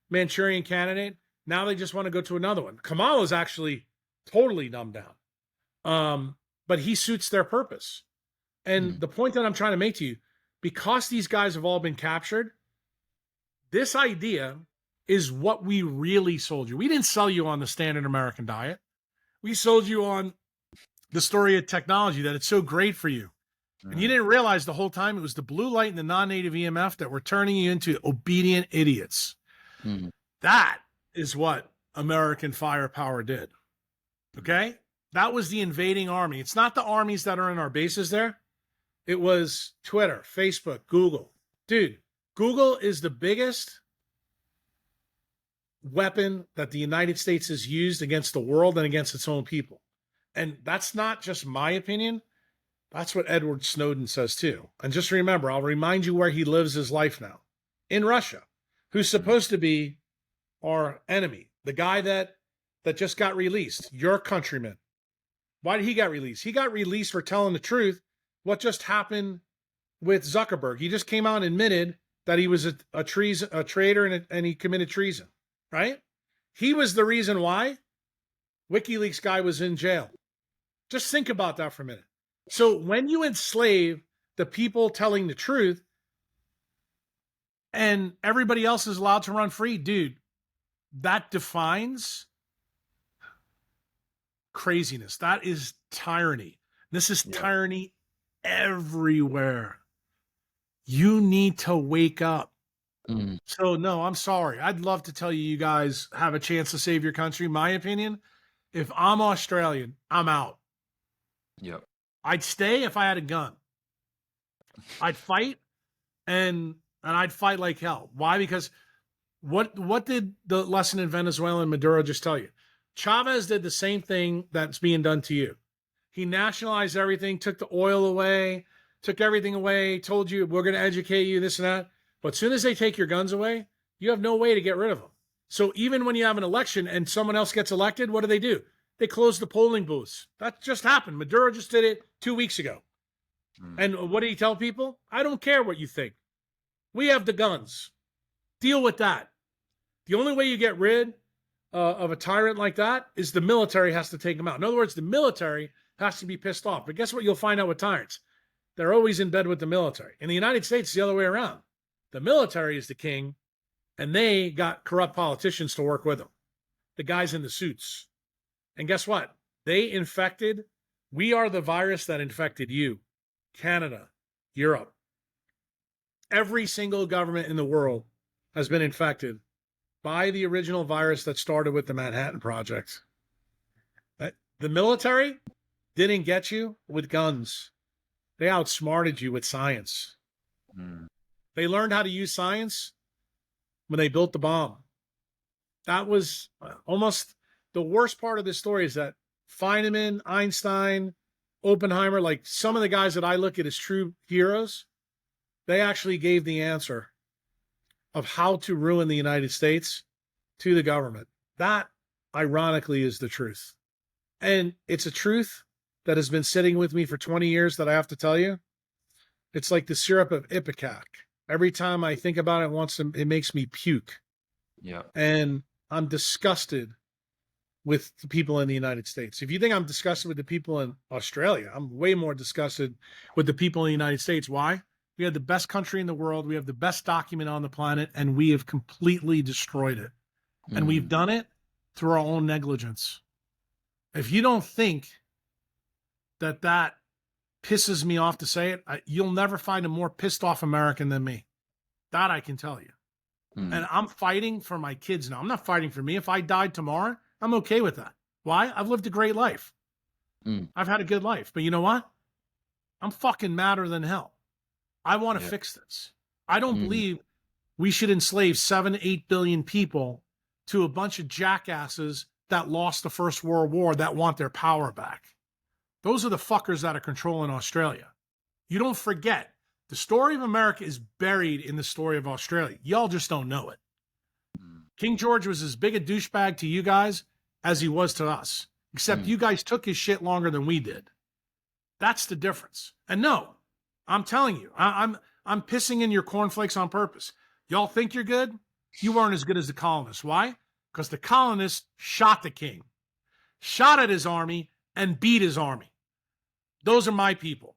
Manchurian candidate. Now they just want to go to another one. Kamala's actually totally dumbed down. But he suits their purpose. And the point that I'm trying to make to you, because these guys have all been captured, this idea is what we really sold you. We didn't sell you on the standard American diet. We sold you on the story of technology, that it's so great for you. And you didn't realize the whole time it was the blue light and the non-native EMF that were turning you into obedient idiots. Mm. That is what American firepower did. Okay? That was the invading army. It's not the armies that are in our bases there. It was Twitter, Facebook, Google. Dude, Google is the biggest weapon that the United States has used against the world and against its own people. And that's not just my opinion. That's what Edward Snowden says too. And just remember, I'll remind you where he lives his life now. In Russia, who's supposed to be our enemy. The guy that just got released, your countryman. Why did he get released? He got released for telling the truth. What just happened with Zuckerberg? He just came out and admitted that he was a traitor and he committed treason, right? He was the reason why WikiLeaks guy was in jail. Just think about that for a minute. So when you enslave the people telling the truth and everybody else is allowed to run free, dude, that defines craziness. That is tyranny. This is tyranny everywhere. You need to wake up. So no, I'm sorry. I'd love to tell you, you guys have a chance to save your country. My opinion, if I'm Australian, I'm out. Yep. I'd stay if I had a gun. I'd fight and I'd fight like hell. Why? Because what did the lesson in Venezuela and Maduro just tell you? Chavez did the same thing that's being done to you. He nationalized everything, took the oil away, took everything away, told you we're going to educate you, this and that. But as soon as they take your guns away, you have no way to get rid of them. So even when you have an election and someone else gets elected, what do? They close the polling booths. That just happened. Maduro just did it 2 weeks ago. And what did he tell people? I don't care what you think. We have the guns. Deal with that. The only way you get rid of a tyrant like that is the military has to take him out. In other words, the military has to be pissed off. But guess what you'll find out with tyrants? They're always in bed with the military. In the United States, it's the other way around. The military is the king, and they got corrupt politicians to work with them. The guys in the suits. And guess what? We are the virus that infected you. Canada, Europe. Every single government in the world has been infected by the original virus that started with the Manhattan Project. The military didn't get you with guns. They outsmarted you with science. They learned how to use science when they built the bomb. That was almost the worst part of this story is that Feynman, Einstein, Oppenheimer, like some of the guys that I look at as true heroes, they actually gave the answer of how to ruin the United States to the government. That, ironically, is the truth. And it's a truth that has been sitting with me for 20 years that I have to tell you. It's like the syrup of Ipecac. Every time I think about it, it makes me puke. Yeah. And I'm disgusted with the people in the United States. If you think I'm disgusted with the people in Australia, I'm way more disgusted with the people in the United States. Why? We have the best country in the world. We have the best document on the planet, and we have completely destroyed it. And we've done it through our own negligence. If you don't think that pisses me off to say it, you'll never find a more pissed off American than me. That I can tell you. And I'm fighting for my kids now. I'm not fighting for me. If I died tomorrow, I'm okay with that. Why? I've lived a great life. I've had a good life. But you know what? I'm fucking madder than hell. I want to fix this. I don't believe we should enslave 7-8 billion people to a bunch of jackasses that lost the First World War that want their power back. Those are the fuckers that are controlling Australia. You don't forget, the story of America is buried in the story of Australia. Y'all just don't know it. King George was as big a douchebag to you guys as he was to us, except you guys took his shit longer than we did. That's the difference. And no, I'm telling you, I'm pissing in your cornflakes on purpose. Y'all think you're good? You weren't as good as the colonists. Why? Because the colonists shot the king, shot at his army, and beat his army. Those are my people.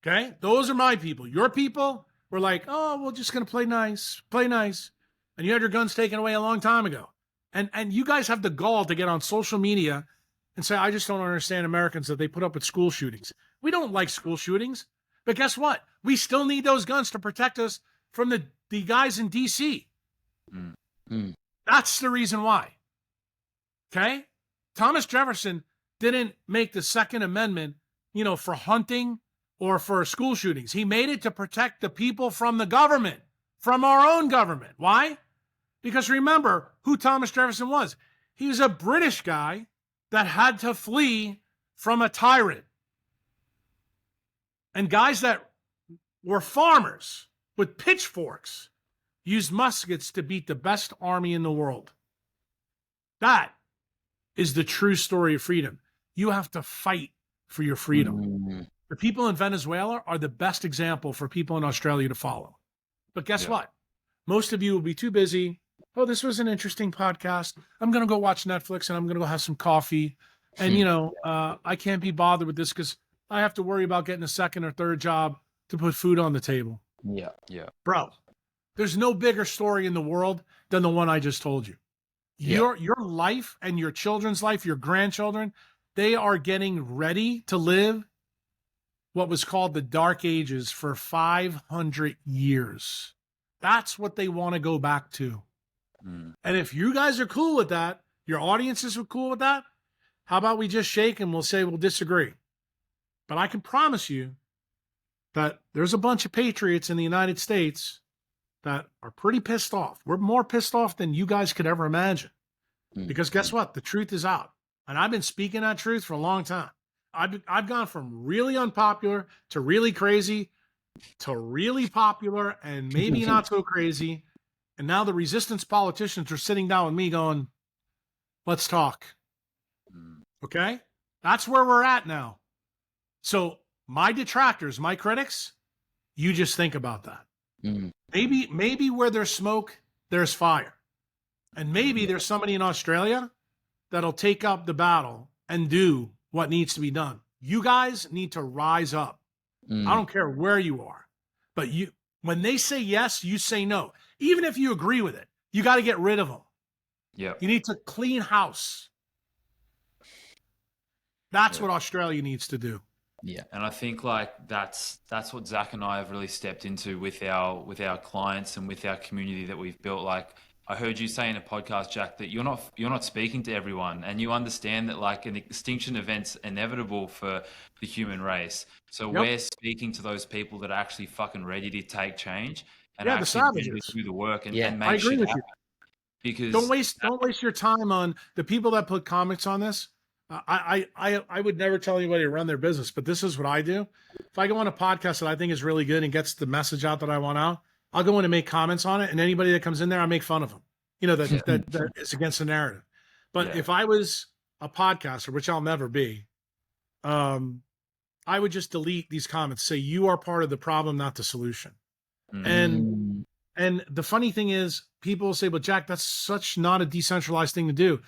Okay? Those are my people. Your people were like, oh, we're just going to play nice. And you had your guns taken away a long time ago. And you guys have the gall to get on social media and say, I just don't understand Americans that they put up with school shootings. We don't like school shootings. But guess what? We still need those guns to protect us from the guys in D.C. That's the reason why. Okay? Thomas Jefferson didn't make the Second Amendment, for hunting or for school shootings. He made it to protect the people from the government, from our own government. Why? Because remember who Thomas Jefferson was. He was a British guy that had to flee from a tyrant. And guys that were farmers with pitchforks used muskets to beat the best army in the world. That is the true story of freedom. You have to fight for your freedom. The people in Venezuela are the best example for people in Australia to follow. But guess what? Most of you will be too busy. Oh, this was an interesting podcast. I'm going to go watch Netflix and I'm going to go have some coffee. And, I can't be bothered with this because I have to worry about getting a second or third job to put food on the table. Yeah. Bro, there's no bigger story in the world than the one I just told you. Your life and your children's life, your grandchildren, they are getting ready to live what was called the Dark Ages for 500 years. That's what they want to go back to. And if you guys are cool with that, your audiences are cool with that, how about we just shake and we'll say we'll disagree? But I can promise you that there's a bunch of patriots in the United States that are pretty pissed off. We're more pissed off than you guys could ever imagine. Because guess what? The truth is out. And I've been speaking that truth for a long time. I've gone from really unpopular to really crazy to really popular and maybe not so crazy. And now the resistance politicians are sitting down with me going, let's talk. Okay? That's where we're at now. So my detractors, my critics, you just think about that. Maybe where there's smoke, there's fire. And maybe there's somebody in Australia that'll take up the battle and do what needs to be done. You guys need to rise up. I don't care where you are. But when they say yes, you say no. Even if you agree with it, you got to get rid of them. Yeah. You need to clean house. That's what Australia needs to do. Yeah, and I think that's what Zach and I have really stepped into with our clients and with our community that we've built. Like I heard you say in a podcast, Jack, that you're not speaking to everyone, and you understand that an extinction event's inevitable for the human race. So we're speaking to those people that are actually fucking ready to take change and actually do the work and make I agree shit with happen. you. because Don't waste your time on the people that put comments on this. I would never tell anybody to run their business, but this is what I do. If I go on a podcast that I think is really good and gets the message out that I want out, I'll go in and make comments on it, and anybody that comes in there, I make fun of them. You know, that is against the narrative. But if I was a podcaster, which I'll never be, I would just delete these comments, say you are part of the problem, not the solution. And the funny thing is, people will say, "But Jack, that's such not a decentralized thing to do."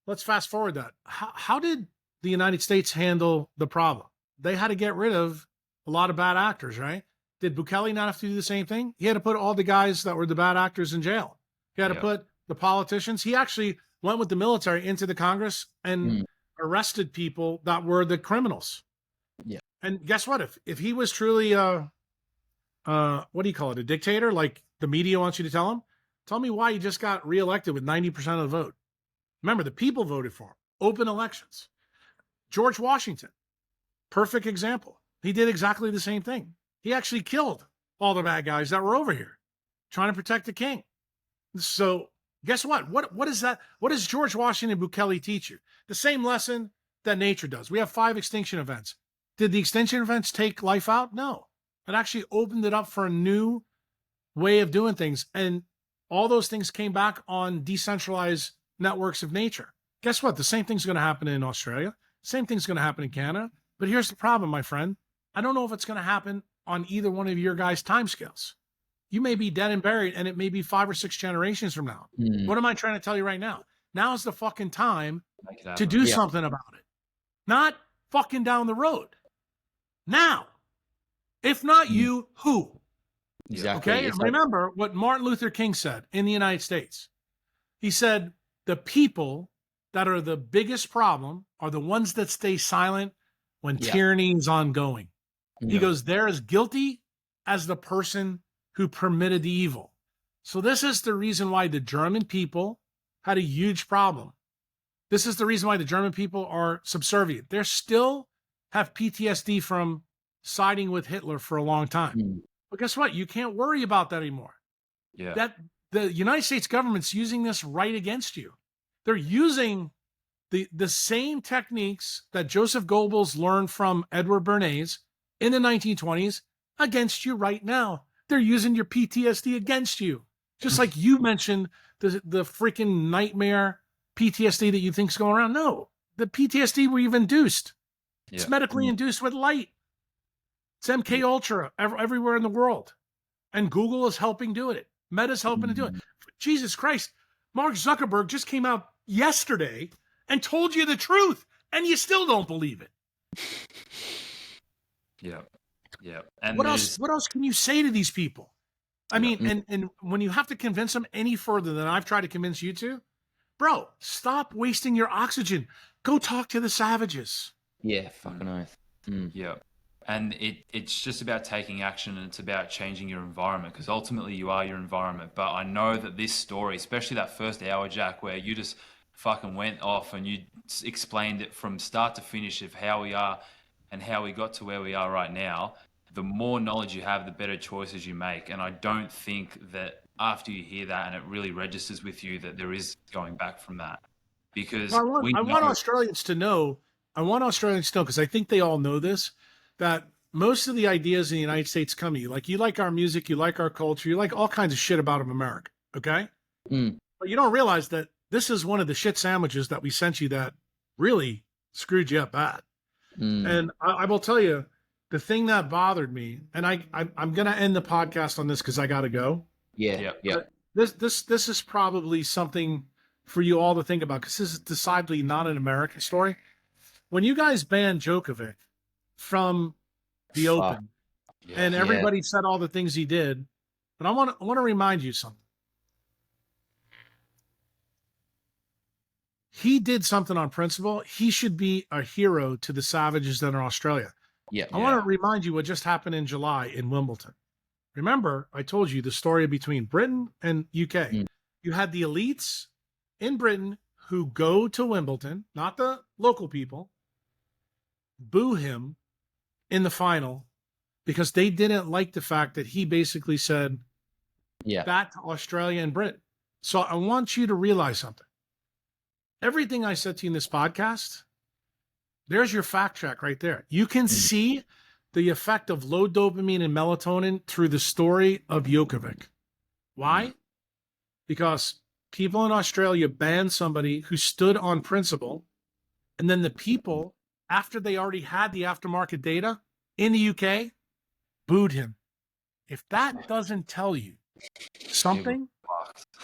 Let's fast forward that. How did the United States handle the problem? They had to get rid of a lot of bad actors, right? Did Bukele not have to do the same thing? He had to put all the guys that were the bad actors in jail. He had to put the politicians. He actually went with the military into the Congress and arrested people that were the criminals. Yeah. And guess what? If he was truly what do you call it? A dictator, like the media wants you to tell him? Tell me why he just got reelected with 90% of the vote. Remember, the people voted for him. Open elections. George Washington, perfect example. He did exactly the same thing. He actually killed all the bad guys that were over here trying to protect the king. So guess what? What is that? What does George Washington and Bukele teach you? The same lesson that nature does. We have 5 extinction events. Did the extinction events take life out? No. It actually opened it up for a new way of doing things. And all those things came back on decentralized networks of nature. Guess what? The same thing's going to happen in Australia. Same thing's going to happen in Canada. But here's the problem, my friend. I don't know if it's going to happen on either one of your guys' timescales. You may be dead and buried, and it may be 5 or 6 generations from now. What am I trying to tell you right now? Now is the fucking time to do something about it. Not fucking down the road. Now. If not you, who? Exactly. Okay? And remember what Martin Luther King said in the United States. He said, the people that are the biggest problem are the ones that stay silent when tyranny is ongoing. He goes, they're as guilty as the person who permitted the evil. So this is the reason why the German people had a huge problem. This is the reason why the German people are subservient. They still have PTSD from siding with Hitler for a long time. But guess what? You can't worry about that anymore. Yeah. That the United States government's using this right against you. They're using the same techniques that Joseph Goebbels learned from Edward Bernays in the 1920s against you right now. They're using your PTSD against you. Just like you mentioned the freaking nightmare PTSD that you think's going around. No, the PTSD we've induced. It's medically induced with light. It's MK Ultra everywhere in the world. And Google is helping do it. Meta's helping to do it. Jesus Christ. Mark Zuckerberg just came out yesterday and told you the truth, and you still don't believe it. Yeah. Yeah. And what else can you say to these people? I mean, and when you have to convince them any further than I've tried to convince you to, bro, stop wasting your oxygen. Go talk to the savages. Yeah, fucking oath. Yeah. And it's just about taking action, and it's about changing your environment, because ultimately you are your environment. But I know that this story, especially that first hour, Jack, where you just fucking went off and you explained it from start to finish of how we are and how we got to where we are right now, the more knowledge you have, the better choices you make. And I don't think that after you hear that and it really registers with you that there is going back from that. Because I want Australians to know, because I think they all know this, that most of the ideas in the United States come to you. Like, you like our music, you like our culture, you like all kinds of shit about America, okay? But you don't realize that this is one of the shit sandwiches that we sent you that really screwed you up bad. And I will tell you, the thing that bothered me, and I'm going to end the podcast on this because I got to go. Yeah. This is probably something for you all to think about, because this is decidedly not an American story. When you guys banned Djokovic from the Open, and everybody said all the things he did, but I want to remind you something. He did something on principle. He should be a hero to the savages that are in Australia. I want to remind you what just happened in July in Wimbledon. Remember, I told you the story between Britain and UK. You had the elites in Britain who go to Wimbledon, not the local people, boo him in the final because they didn't like the fact that he basically said that to Australia and Britain. So I want you to realize something. Everything I said to you in this podcast, there's your fact check right there. You can see the effect of low dopamine and melatonin through the story of Jokovic. Why? Because people in Australia banned somebody who stood on principle, and then the people, after they already had the aftermarket data in the UK, booed him. If that doesn't tell you something,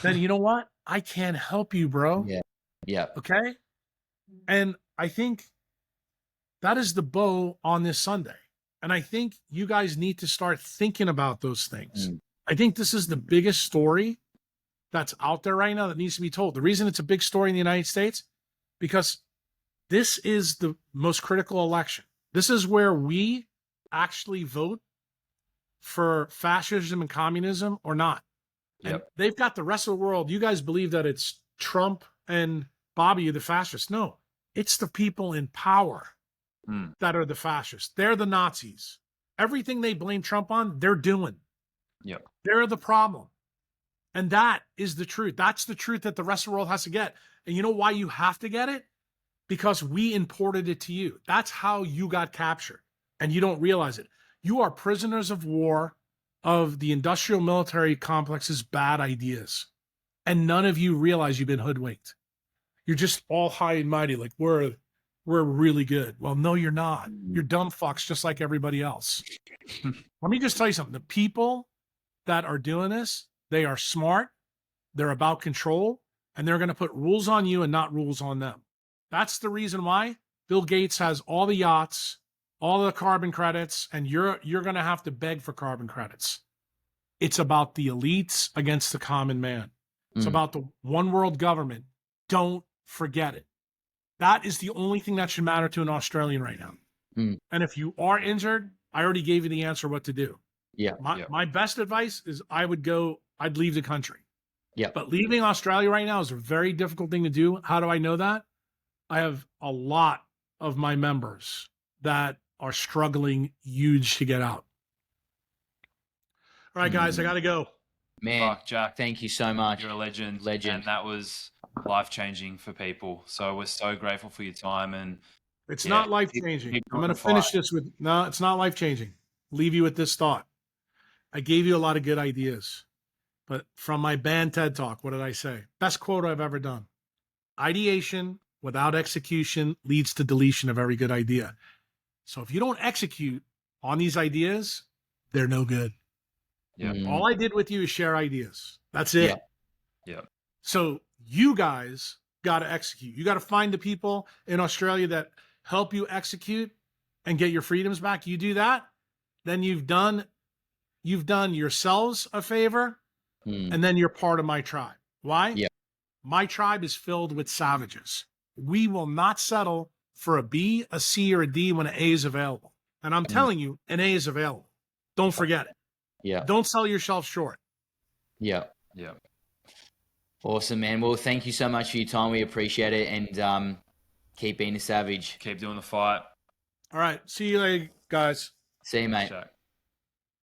then you know what? I can't help you, bro. Yeah. Yeah. Okay? And I think that is the bow on this Sunday. And I think you guys need to start thinking about those things. I think this is the biggest story that's out there right now that needs to be told. The reason it's a big story in the United States, because this is the most critical election. This is where we actually vote for fascism and communism or not. Yep. And they've got the rest of the world. You guys believe that it's Trump and Bobby are the fascists. No, it's the people in power that are the fascists. They're the Nazis. Everything they blame Trump on, they're doing. Yep. They're the problem. And that is the truth. That's the truth that the rest of the world has to get. And you know why you have to get it? Because we imported it to you. That's how you got captured. And you don't realize it. You are prisoners of war of the industrial military complex's bad ideas. And none of you realize you've been hoodwinked. You're just all high and mighty, like we're really good. Well, no, you're not. You're dumb fucks just like everybody else. Let me just tell you something. The people that are doing this, they are smart, they're about control, and they're going to put rules on you and not rules on them. That's the reason why Bill Gates has all the yachts, all the carbon credits, and you're going to have to beg for carbon credits. It's about the elites against the common man. It's about the one world government. Don't forget it. That is the only thing that should matter to an Australian right now. And if you are injured, I already gave you the answer what to do. Yeah. My best advice is I'd leave the country. Yeah. But leaving Australia right now is a very difficult thing to do. How do I know that? I have a lot of my members that are struggling huge to get out. All right, guys, I got to go. Man, Fuck, Jack, thank you so much. you're a legend. Legend. And that was life-changing for people. So we're so grateful for your time. And It's Yeah, not life-changing. keep I'm going to doing the finish this with, no, it's not life-changing. Leave you with this thought. I gave you a lot of good ideas, but from my band TED Talk, what did I say? Best quote I've ever done. Ideation without execution leads to deletion of every good idea. So if you don't execute on these ideas, they're no good. Yeah. All I did with you is share ideas. That's it. Yeah. So you guys got to execute. You got to find the people in Australia that help you execute and get your freedoms back. You do that, then you've done yourselves a favor, and then you're part of my tribe. Why? Yeah. My tribe is filled with savages. We will not settle for a B, a C, or a D when an A is available. And I'm telling you, an A is available. Don't forget it. Yeah. Don't sell yourself short. Yeah. Yeah. Awesome, man. Well, thank you so much for your time. We appreciate it. And keep being a savage. Keep doing the fight. All right. See you later, guys. See you, mate. Jack.